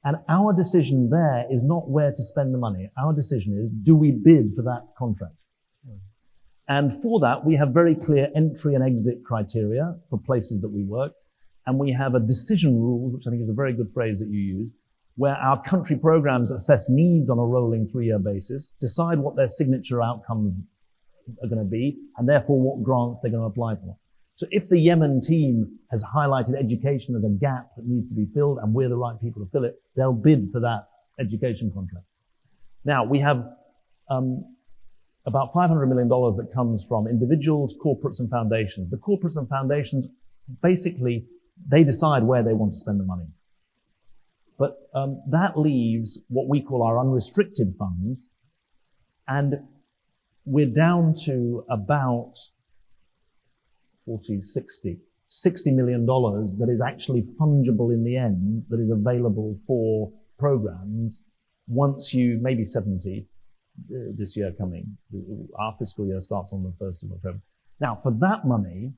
And our decision there is not where to spend the money. Our decision is, do we bid for that contract? And for that, we have very clear entry and exit criteria for places that we work. And we have a decision rules, which I think is a very good phrase that you use, where our country programs assess needs on a rolling 3-year basis, decide what their signature outcomes are going to be, and therefore what grants they're going to apply for. So if the Yemen team has highlighted education as a gap that needs to be filled, and we're the right people to fill it, they'll bid for that education contract. Now, we have about $500 million that comes from individuals, corporates, and foundations. The corporates and foundations, basically, they decide where they want to spend the money. But that leaves what we call our unrestricted funds, and we're down to about $60 million that is actually fungible in the end, that is available for programs once you, maybe 70 this year coming. Our fiscal year starts on the 1st of October. Now, for that money,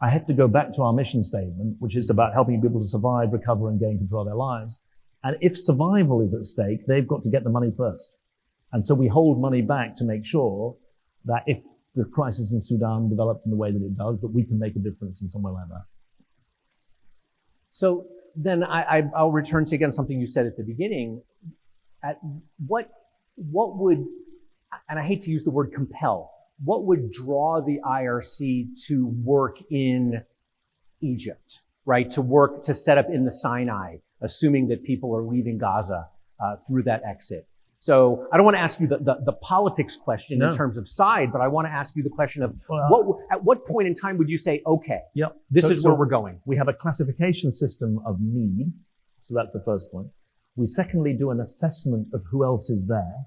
I have to go back to our mission statement, which is about helping people to survive, recover, and gain control of their lives. And if survival is at stake, they've got to get the money first. And so we hold money back to make sure that if the crisis in Sudan develops in the way that it does, that we can make a difference in somewhere like that. So then I'll return to, again, something you said at the beginning. At what would, and I hate to use the word compel, what would draw the IRC to work in Egypt, right? To set up in the Sinai, assuming that people are leaving Gaza through that exit. So I don't want to ask you the politics question in terms of side, but I want to ask you the question of at what point in time would you say, okay, this is where we're going? We have a classification system of need. So that's the first point. We secondly do an assessment of who else is there.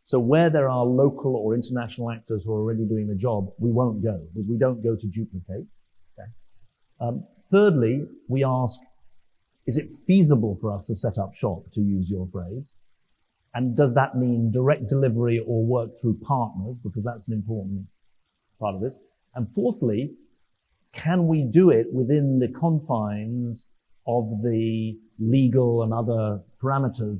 So where there are local or international actors who are already doing the job, we won't go, because we don't go to duplicate. Okay. Thirdly, we ask, is it feasible for us to set up shop, to use your phrase? And does that mean direct delivery or work through partners? Because that's an important part of this. And fourthly, can we do it within the confines of the legal and other parameters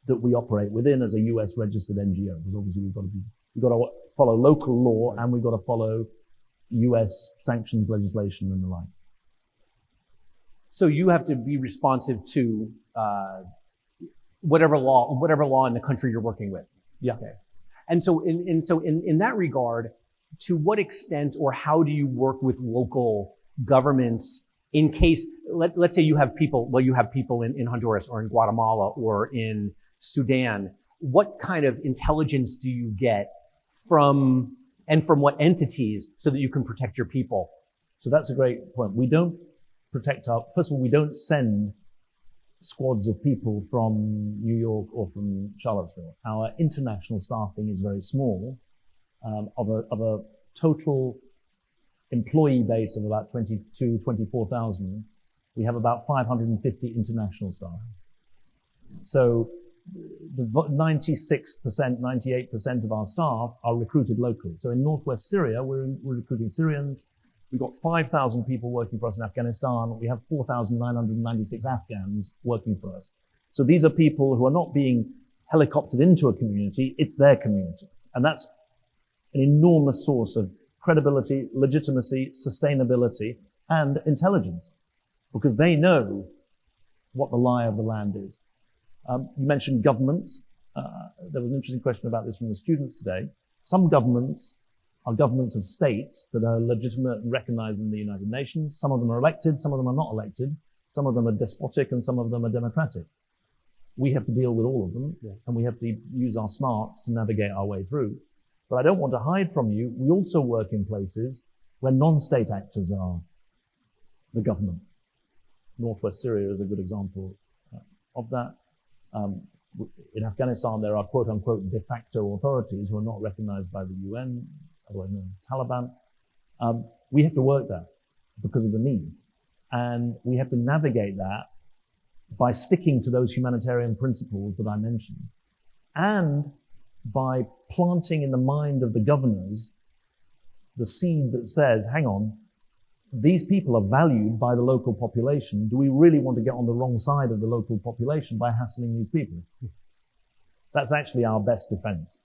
that we operate within as a US registered NGO? Because obviously we've got to follow local law, and we've got to follow US sanctions legislation and the like. So you have to be responsive to whatever law in the country you're working with. Yeah. Okay. And so in that regard, to what extent or how do you work with local governments in case, let's say you have people in Honduras or in Guatemala or in Sudan, what kind of intelligence do you get from what entities so that you can protect your people? So that's a great point. We don't first of all, we don't send squads of people from New York or from Charlottesville. Our international staffing is very small. Of a total employee base of about 24,000, we have about 550 international staff. So the 96%, 98% of our staff are recruited locally. So in northwest Syria, we're recruiting Syrians. We've got 5,000 people working for us in Afghanistan. We have 4,996 Afghans working for us. So these are people who are not being helicoptered into a community, it's their community. And that's an enormous source of credibility, legitimacy, sustainability, and intelligence, because they know what the lie of the land is. You mentioned governments. There was an interesting question about this from the students today. Some governments are governments of states that are legitimate and recognized in the United Nations. Some of them are elected, some of them are not elected. Some of them are despotic and some of them are democratic. We have to deal with all of them, and we have to use our smarts to navigate our way through. But I don't want to hide from you, we also work in places where non-state actors are the government. Northwest Syria is a good example of that. In Afghanistan, there are quote-unquote de facto authorities who are not recognized by the UN, otherwise known as Taliban. We have to work that because of the needs. And we have to navigate that by sticking to those humanitarian principles that I mentioned, and by planting in the mind of the governors the seed that says, hang on, these people are valued by the local population. Do we really want to get on the wrong side of the local population by hassling these people? That's actually our best defense.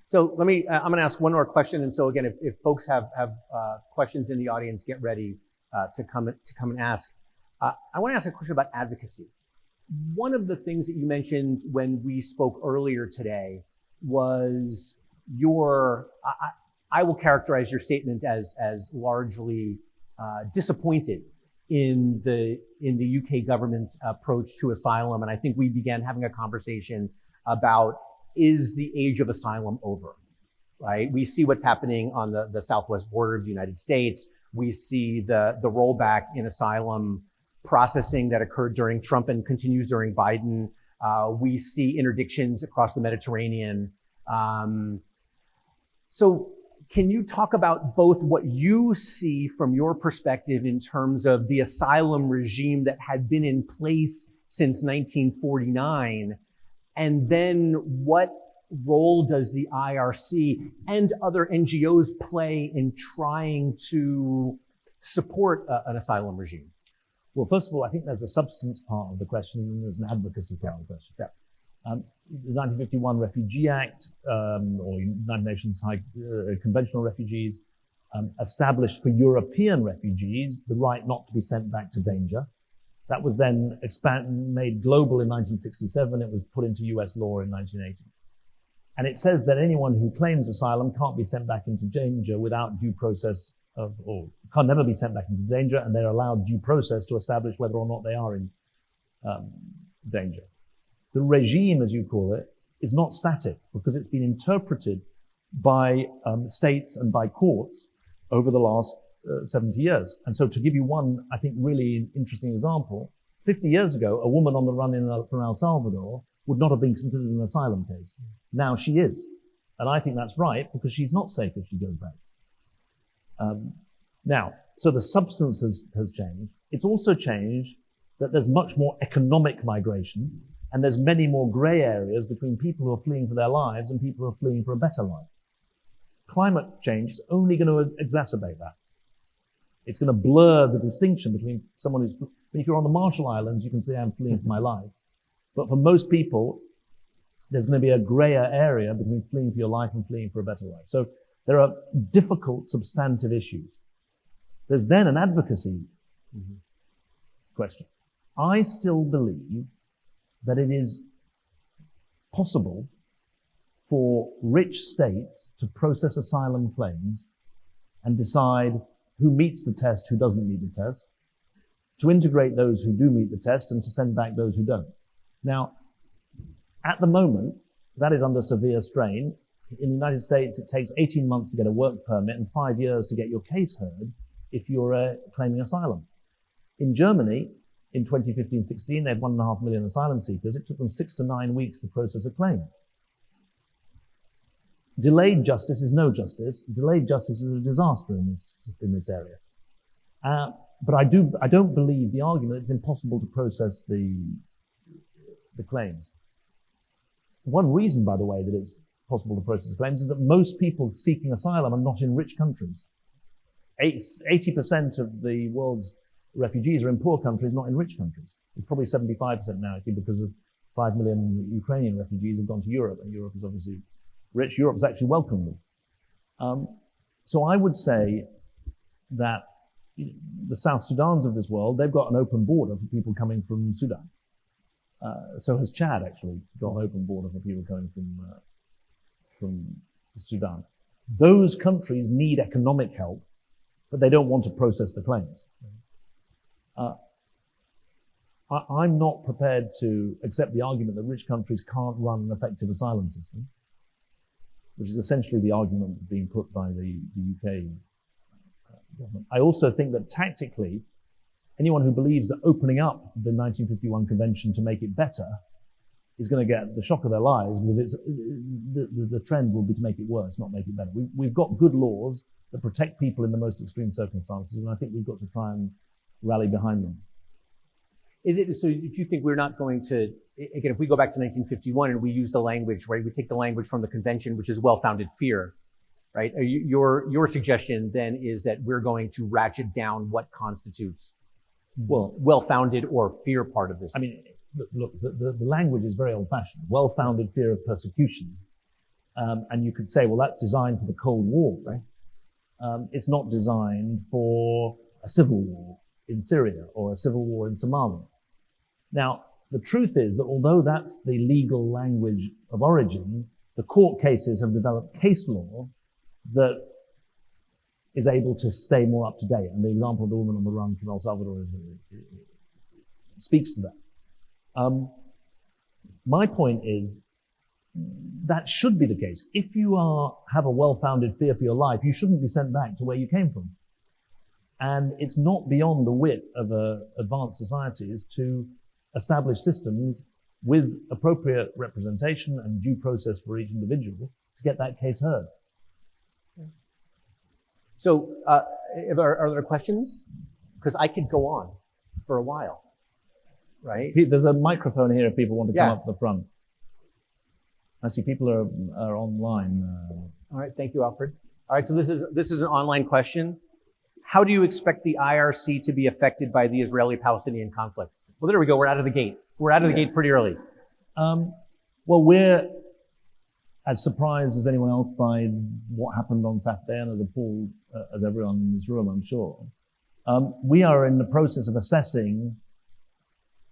So let me, I'm going to ask one more question. And so again, if folks have questions in the audience, get ready to come and ask. I want to ask a question about advocacy. One of the things that you mentioned when we spoke earlier today was I will characterize your statement as largely disappointed in the UK government's approach to asylum. And I think we began having a conversation about, is the age of asylum over, right? We see what's happening on the southwest border of the United States. We see the rollback in asylum processing that occurred during Trump and continues during Biden. We see interdictions across the Mediterranean. So can you talk about both what you see from your perspective in terms of the asylum regime that had been in place since 1949, and then what role does the IRC and other NGOs play in trying to support an asylum regime? Well, first of all, I think there's a substance part of the question and there's an advocacy part of the question. Yeah. The 1951 Refugee Act, or United Nations Conventional Refugees, established for European refugees the right not to be sent back to danger. That was then made global in 1967. It was put into US law in 1980. And it says that anyone who claims asylum can't be sent back into danger without due process or can never be sent back into danger, and they're allowed due process to establish whether or not they are in danger. The regime, as you call it, is not static because it's been interpreted by states and by courts over the last 70 years. And so to give you one, I think, really interesting example, 50 years ago, a woman on the run from El Salvador would not have been considered an asylum case. Now she is. And I think that's right because she's not safe if she goes back. Now, so the substance has changed. It's also changed that there's much more economic migration, and there's many more gray areas between people who are fleeing for their lives and people who are fleeing for a better life. Climate change is only going to exacerbate that. It's going to blur the distinction between someone who's, if you're on the Marshall Islands, you can say I'm fleeing for my life. But for most people, there's going to be a grayer area between fleeing for your life and fleeing for a better life. So there are difficult substantive issues. There's then an advocacy question. I still believe that it is possible for rich states to process asylum claims and decide who meets the test, who doesn't meet the test, to integrate those who do meet the test and to send back those who don't. Now, at the moment, that is under severe strain. In the United States, it takes 18 months to get a work permit and 5 years to get your case heard if you're claiming asylum. In Germany, in 2015-16, they had 1.5 million asylum seekers. It took them 6 to 9 weeks to process a claim. Delayed justice is no justice. Delayed justice is a disaster in this area. But I don't believe the argument that it's impossible to process the claims. One reason, by the way, that it's possible to process claims is that most people seeking asylum are not in rich countries. 80% of the world's refugees are in poor countries, not in rich countries. It's probably 75% now, because of 5 million Ukrainian refugees have gone to Europe, and Europe is obviously rich. Europe's actually welcomed them. So I would say that the South Sudans of this world, they've got an open border for people coming from Sudan. So has Chad actually got an open border for people coming from Sudan. Those countries need economic help, but they don't want to process the claims. I'm not prepared to accept the argument that rich countries can't run an effective asylum system, which is essentially the argument being put by the UK government. I also think that tactically, anyone who believes that opening up the 1951 convention to make it better is going to get the shock of their lives, because the trend will be to make it worse, not make it better. We've got good laws that protect people in the most extreme circumstances, and I think we've got to try and rally behind them. Is it so? If you think we're not going to, again, if we go back to 1951 and we use the language, right? We take the language from the convention, which is well-founded fear, right? Your suggestion then is that we're going to ratchet down what constitutes well-founded or fear part of this. I mean, look, the language is very old-fashioned. Well-founded fear of persecution, and you could say, well, that's designed for the Cold War, right? It's not designed for a civil war in Syria or a civil war in Somalia. Now, the truth is that although that's the legal language of origin, the court cases have developed case law that is able to stay more up to date. And the example of the woman on the run from El Salvador speaks to that. My point is that should be the case. If you have a well-founded fear for your life, you shouldn't be sent back to where you came from. And it's not beyond the wit of advanced societies to establish systems with appropriate representation and due process for each individual to get that case heard. So, are there questions? Because I could go on for a while, right? There's a microphone here if people want to come up to the front. I see people are online. All right, thank you, Alfred. All right, so this is an online question. How do you expect the IRC to be affected by the Israeli-Palestinian conflict? Well, there we go. We're out of the gate. We're out of the gate pretty early. Well, we're as surprised as anyone else by what happened on Saturday, and as appalled as everyone in this room, I'm sure. We are in the process of assessing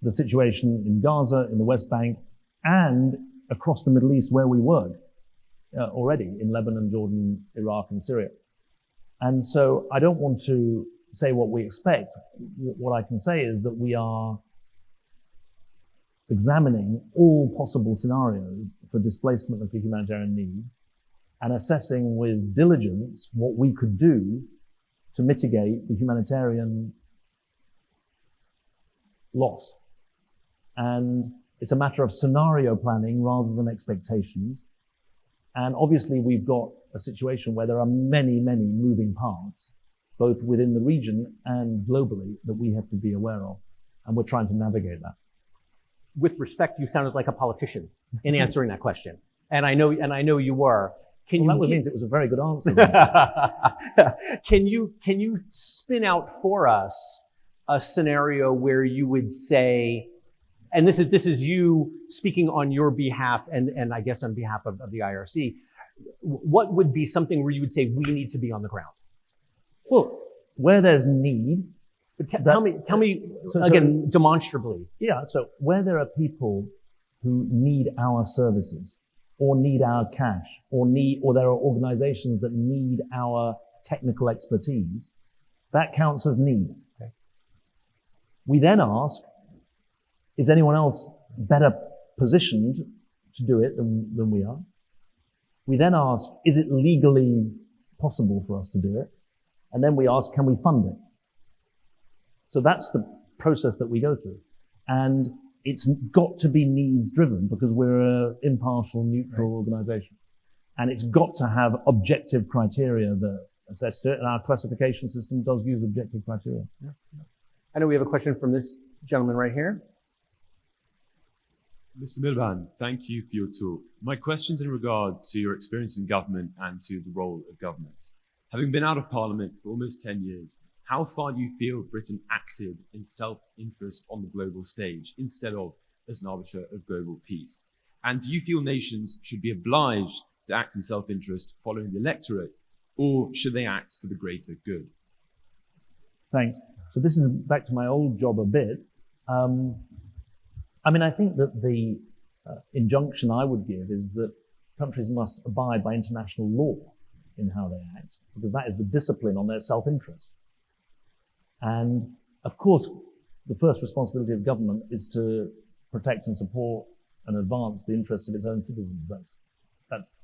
the situation in Gaza, in the West Bank, and across the Middle East where we work already, in Lebanon, Jordan, Iraq, and Syria. And so I don't want to say what we expect. What I can say is that we are examining all possible scenarios for displacement and for humanitarian need, and assessing with diligence what we could do to mitigate the humanitarian loss. And it's a matter of scenario planning rather than expectations. And obviously we've got a situation where there are many, many moving parts, both within the region and globally, that we have to be aware of. And we're trying to navigate that. With respect, you sounded like a politician in answering that question. And I know you were. That means it was a very good answer. Can you spin out for us a scenario where you would say, and this is you speaking on your behalf and I guess on behalf of the IRC, what would be something where you would say we need to be on the ground? Well, where there's need. Tell me again, demonstrably. Yeah, so where there are people who need our services, or need our cash, or there are organizations that need our technical expertise, that counts as need. Okay. We then ask, is anyone else better positioned to do it than we are? We then ask, is it legally possible for us to do it? And then we ask, can we fund it? So that's the process that we go through. And it's got to be needs driven because we're an impartial, neutral organization. And it's got to have objective criteria that assess it. And our classification system does use objective criteria. Yeah. I know we have a question from this gentleman right here. Mr. Miliband, thank you for your talk. My question's in regard to your experience in government and to the role of governments. Having been out of Parliament for almost 10 years, how far do you feel Britain acted in self-interest on the global stage instead of as an arbiter of global peace? And do you feel nations should be obliged to act in self-interest following the electorate, or should they act for the greater good? Thanks. So this is back to my old job a bit. I think that the injunction I would give is that countries must abide by international law in how they act, because that is the discipline on their self-interest. And of course, the first responsibility of government is to protect and support and advance the interests of its own citizens. That's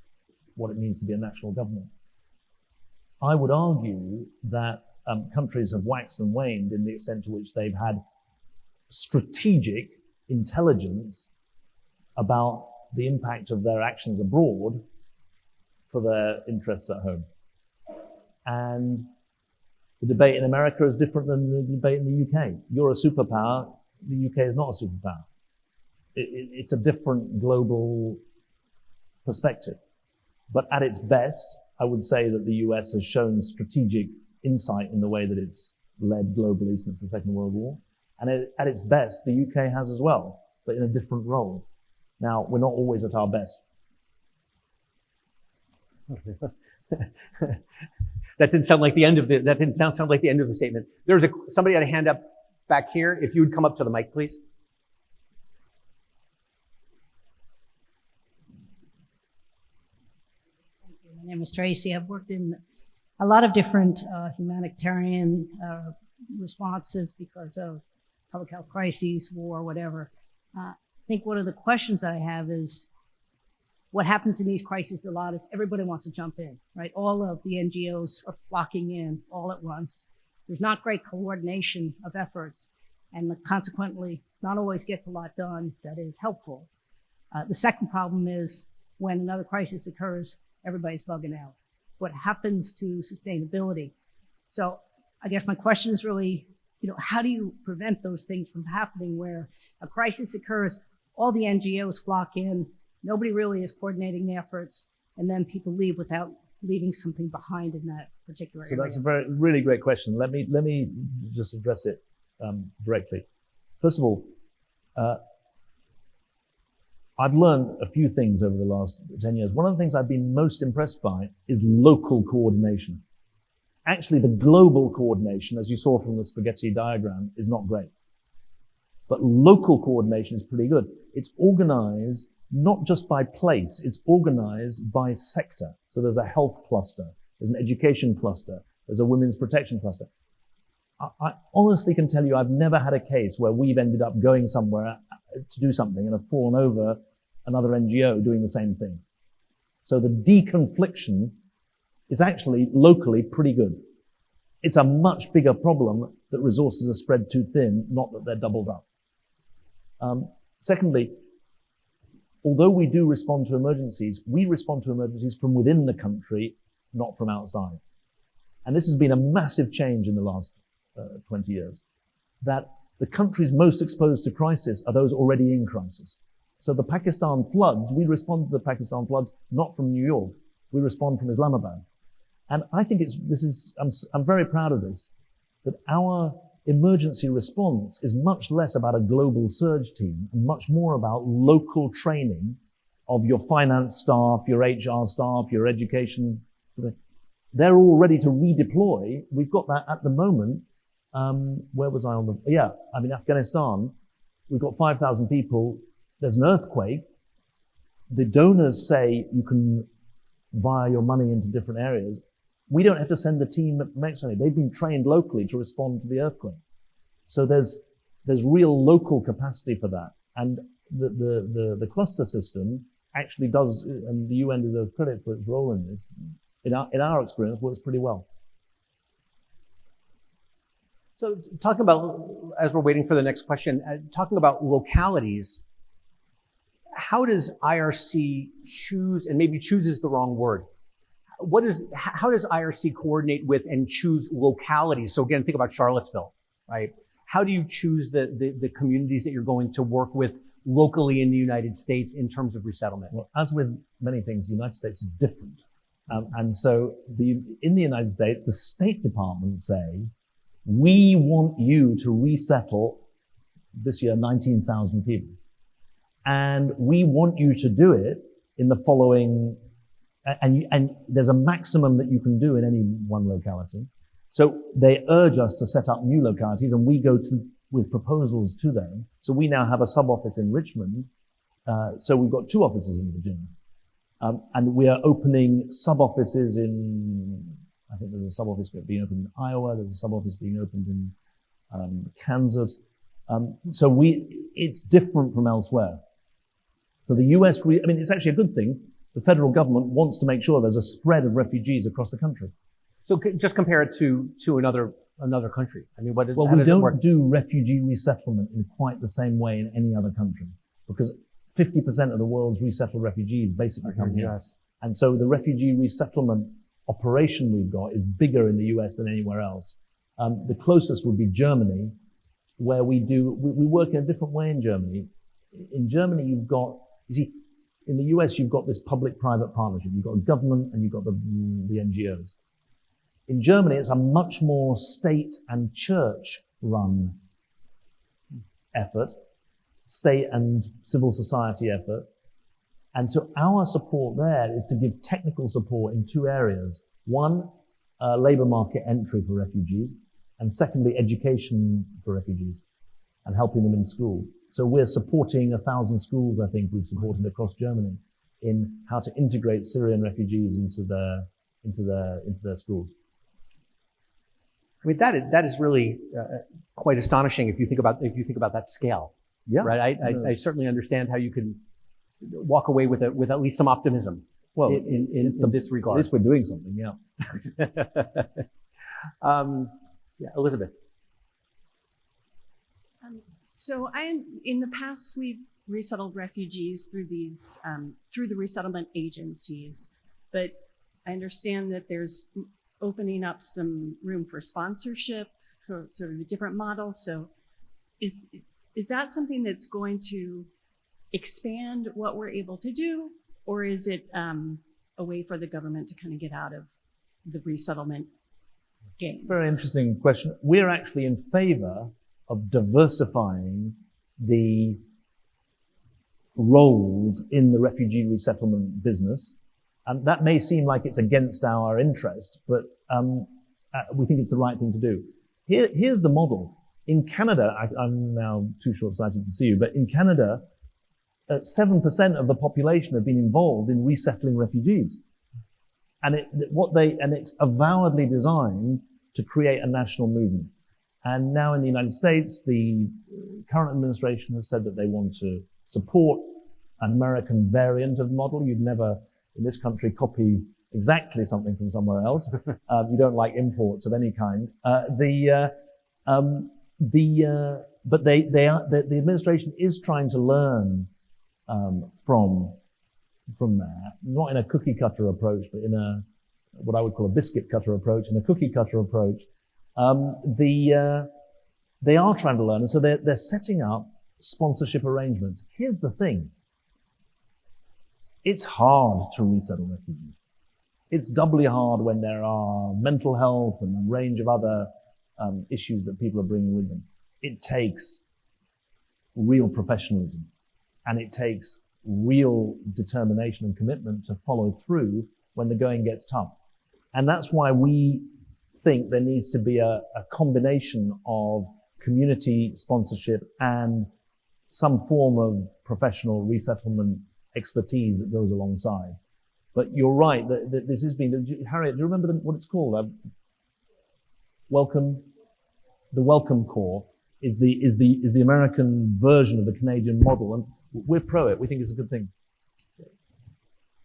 what it means to be a national government. I would argue that countries have waxed and waned in the extent to which they've had strategic intelligence about the impact of their actions abroad for their interests at home. And the debate in America is different than the debate in the UK. You're a superpower, the UK is not a superpower. It's a different global perspective. But at its best, I would say that the US has shown strategic insight in the way that it's led globally since the Second World War. And at its best, the UK has as well, but in a different role. Now, we're not always at our best. That didn't sound like the end of the statement. There's somebody had a hand up back here. If you would come up to the mic, please. My name is Tracy. I've worked in a lot of different humanitarian responses because of public health crises, war, whatever. I think one of the questions I have is what happens in these crises a lot is everybody wants to jump in, right? All of the NGOs are flocking in all at once. There's not great coordination of efforts, and consequently, not always gets a lot done that is helpful. The second problem is when another crisis occurs, everybody's bugging out. What happens to sustainability? So I guess my question is really, how do you prevent those things from happening where a crisis occurs, all the NGOs flock in, nobody really is coordinating the efforts, and then people leave without leaving something behind in that particular area? So that's a really great question. Let me just address it directly. First of all, I've learned a few things over the last 10 years. One of the things I've been most impressed by is local coordination. Actually, the global coordination, as you saw from the spaghetti diagram, is not great. But local coordination is pretty good. It's organized not just by place, it's organized by sector. So there's a health cluster, there's an education cluster, there's a women's protection cluster. I honestly can tell you I've never had a case where we've ended up going somewhere to do something and have fallen over another NGO doing the same thing. So the deconfliction is actually locally pretty good. It's a much bigger problem that resources are spread too thin, not that they're doubled up. Secondly, although we do respond to emergencies, we respond to emergencies from within the country, not from outside. And this has been a massive change in the last 20 years, that the countries most exposed to crisis are those already in crisis. So the Pakistan floods, we respond to the Pakistan floods not from New York, we respond from Islamabad. And I think I'm very proud of this, that our emergency response is much less about a global surge team and much more about local training of your finance staff, your HR staff, your education. They're all ready to redeploy. We've got that at the moment. Where was I on the, Afghanistan, we've got 5,000 people. There's an earthquake. The donors say you can wire your money into different areas. We don't have to send the team from externally. They've been trained locally to respond to the earthquake. So there's real local capacity for that. And the cluster system actually does, and the UN deserves credit for its role in this, in our experience, works pretty well. So talking about, as we're waiting for the next question, talking about localities, how does IRC choose, and maybe choose is the wrong word, how does IRC coordinate with and choose localities? So again, think about Charlottesville, right? How do you choose the communities that you're going to work with locally in the United States in terms of resettlement? Well, as with many things, the United States is different. And so in the United States, the State Department say, we want you to resettle this year 19,000 people. And we want you to do it in the following, and there's a maximum that you can do in any one locality. So they urge us to set up new localities, and we go with proposals to them. So we now have a sub-office in Richmond. So we've got 2 offices in Virginia. And we are opening sub-offices I think there's a sub-office being opened in Iowa. There's a sub-office being opened in Kansas. So it's different from elsewhere. So the US, it's actually a good thing. The federal government wants to make sure there's a spread of refugees across the country. So just compare it to another country. I mean, Well, how we does it don't work? do refugee resettlement in quite the same way in any other country, because 50% of the world's resettled refugees basically come here. Yes. And so the refugee resettlement operation we've got is bigger in the US than anywhere else. The closest would be Germany, where we work in a different way in Germany. In Germany, you see, in the US, you've got this public-private partnership. You've got government and you've got the NGOs. In Germany, it's a much more state and church-run effort, state and civil society effort. And so our support there is to give technical support in two areas. One, labor market entry for refugees, and secondly, education for refugees and helping them in school. So we're supporting 1,000 schools, I think we've supported across Germany, in how to integrate Syrian refugees into their schools. I mean, that is really quite astonishing if you think about that scale. Yeah. Right. I certainly understand how you can walk away with at least some optimism. Well, in this regard. At least we're doing something. Yeah. Yeah, Elizabeth. So in the past, we've resettled refugees through these, through the resettlement agencies, but I understand that there's opening up some room for sponsorship for sort of a different model. So is that something that's going to expand what we're able to do, or is it a way for the government to kind of get out of the resettlement game? Very interesting question. We're actually in favor of diversifying the roles in the refugee resettlement business. And that may seem like it's against our interest, but we think it's the right thing to do. Here's the model. In Canada, I'm now too short-sighted to see you, but in Canada, 7% of the population have been involved in resettling refugees. And it's avowedly designed to create a national movement. And now in the United States, the current administration has said that they want to support an American variant of the model. You'd never, in this country, copy exactly something from somewhere else. You don't like imports of any kind. But the administration is trying to learn from that, not in a cookie cutter approach, but in what I would call a biscuit cutter approach. In a cookie cutter approach, they are trying to learn, and so they're setting up sponsorship arrangements. Here's the thing. It's hard to resettle refugees. It's doubly hard when there are mental health and a range of other issues that people are bringing with them. It takes real professionalism, and it takes real determination and commitment to follow through when the going gets tough. And that's why we think there needs to be a combination of community sponsorship and some form of professional resettlement expertise that goes alongside. But you're right that this has been, Harriet, do you remember what it's called? The Welcome Corps is the American version of the Canadian model, and we're pro it. We think it's a good thing.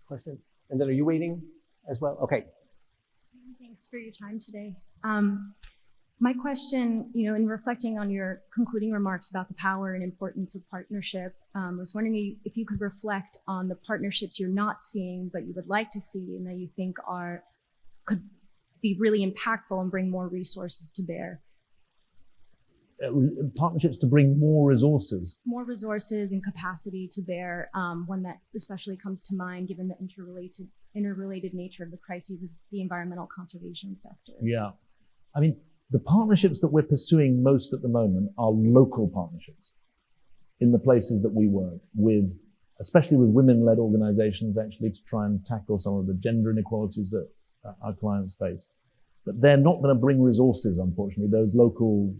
Question? And then are you waiting as well? Okay. Thanks for your time today. My question, in reflecting on your concluding remarks about the power and importance of partnership, was wondering if you could reflect on the partnerships you're not seeing, but you would like to see, and that you think could be really impactful and bring more resources to bear. Partnerships to bring more resources. More resources and capacity to bear. One that especially comes to mind, given the interrelated nature of the crises, is the environmental conservation sector. Yeah. I mean, the partnerships that we're pursuing most at the moment are local partnerships in the places that we work with, especially with women-led organizations, actually, to try and tackle some of the gender inequalities that our clients face. But they're not going to bring resources, unfortunately. Those local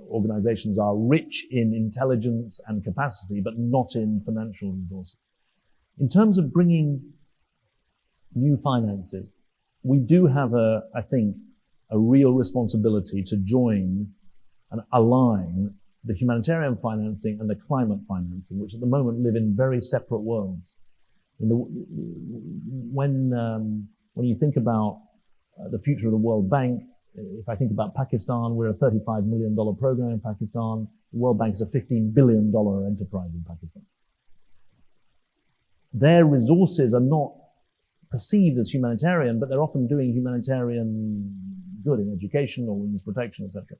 organizations are rich in intelligence and capacity, but not in financial resources. In terms of bringing new finances, we do have I think, a real responsibility to join and align the humanitarian financing and the climate financing, which at the moment live in very separate worlds. When you think about the future of the World Bank. If I think about Pakistan, we're a $35 million program in Pakistan. The World Bank is a $15 billion enterprise in Pakistan. Their resources are not perceived as humanitarian, but they're often doing humanitarian good in education or women's protection, etc.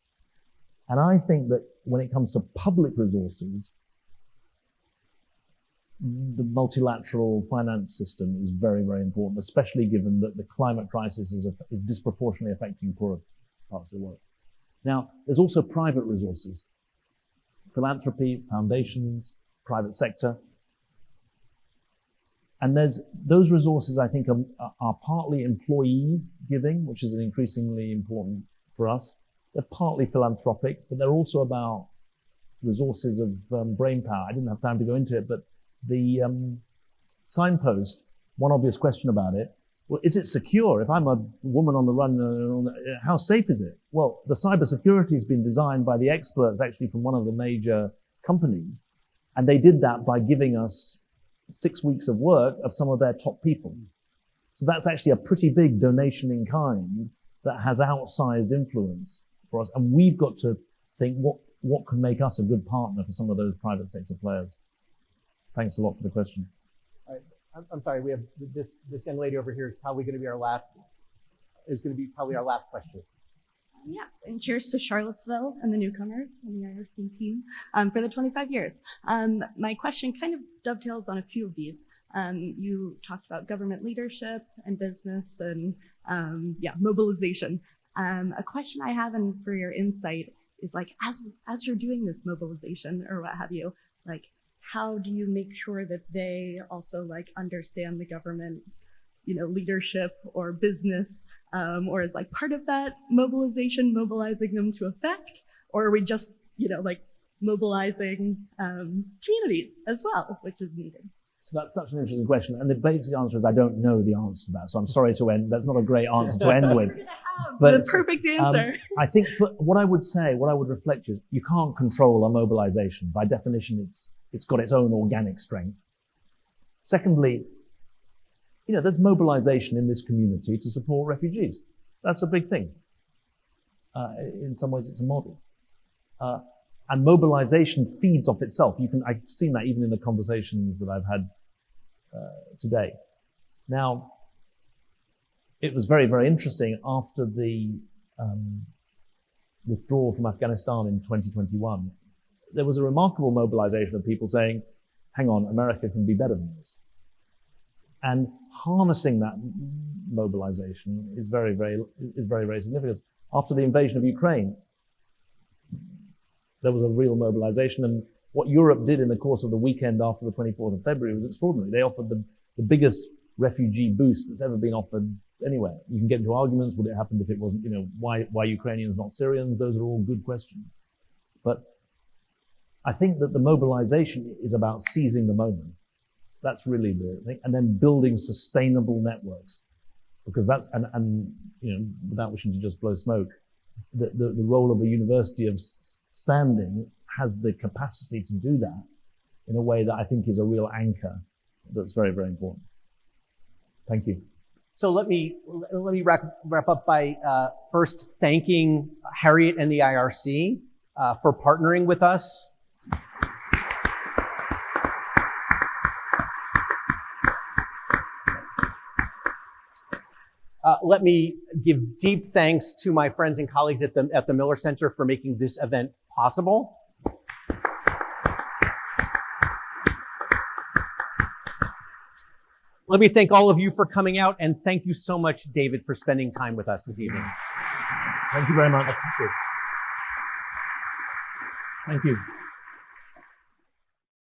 And I think that when it comes to public resources, the multilateral finance system is very, very important, especially given that the climate crisis is disproportionately affecting poorer parts of the world. Now, there's also private resources, philanthropy, foundations, private sector. And those resources, I think, are partly employee giving, which is increasingly important for us. They're partly philanthropic, but they're also about resources of brainpower. I didn't have time to go into it, but the signpost, one obvious question about it, well, is it secure? If I'm a woman on the run, how safe is it? Well, the cybersecurity has been designed by the experts actually from one of the major companies. And they did that by giving us 6 weeks of work of some of their top people. So that's actually a pretty big donation in kind that has outsized influence for us. And we've got to think what could make us a good partner for some of those private sector players. Thanks a lot for the question. All right. I'm sorry, we have this young lady over here is probably going to be our last question. Yes, and cheers to Charlottesville and the newcomers and the IRC team for the 25 years. My question kind of dovetails on a few of these. You talked about government leadership and business and mobilization. A question I have and for your insight is like, as you're doing this mobilization or what have you, like, how do you make sure that they also like understand the government, leadership or business, or is like part of that mobilization, mobilizing them to effect, or are we just, mobilizing communities as well, which is needed? So that's such an interesting question. And the basic answer is I don't know the answer to that. So I'm sorry to end. That's not a great answer to end with. But the perfect answer. I think what I would reflect is you can't control a mobilization. By definition, it's got its own organic strength. Secondly, there's mobilization in this community to support refugees. That's a big thing. In some ways, it's a model. And mobilization feeds off itself. I've seen that even in the conversations that I've had today. Now, it was very, very interesting after the withdrawal from Afghanistan in 2021. There was a remarkable mobilization of people saying, hang on, America can be better than this. And harnessing that mobilization is very, very significant. After the invasion of Ukraine, there was a real mobilization. And what Europe did in the course of the weekend after the 24th of February was extraordinary. They offered the biggest refugee boost that's ever been offered anywhere. You can get into arguments. Would it happen if it wasn't, why Ukrainians, not Syrians? Those are all good questions. But I think that the mobilization is about seizing the moment. That's really the thing. And then building sustainable networks. Because that's, and without wishing to just blow smoke, the role of a university of standing has the capacity to do that in a way that I think is a real anchor that's very, very important. Thank you. So let me wrap up by first thanking Harriet and the IRC for partnering with us. Let me give deep thanks to my friends and colleagues at the Miller Center for making this event possible. Let me thank all of you for coming out, and thank you so much, David, for spending time with us this evening. Thank you very much. Thank you.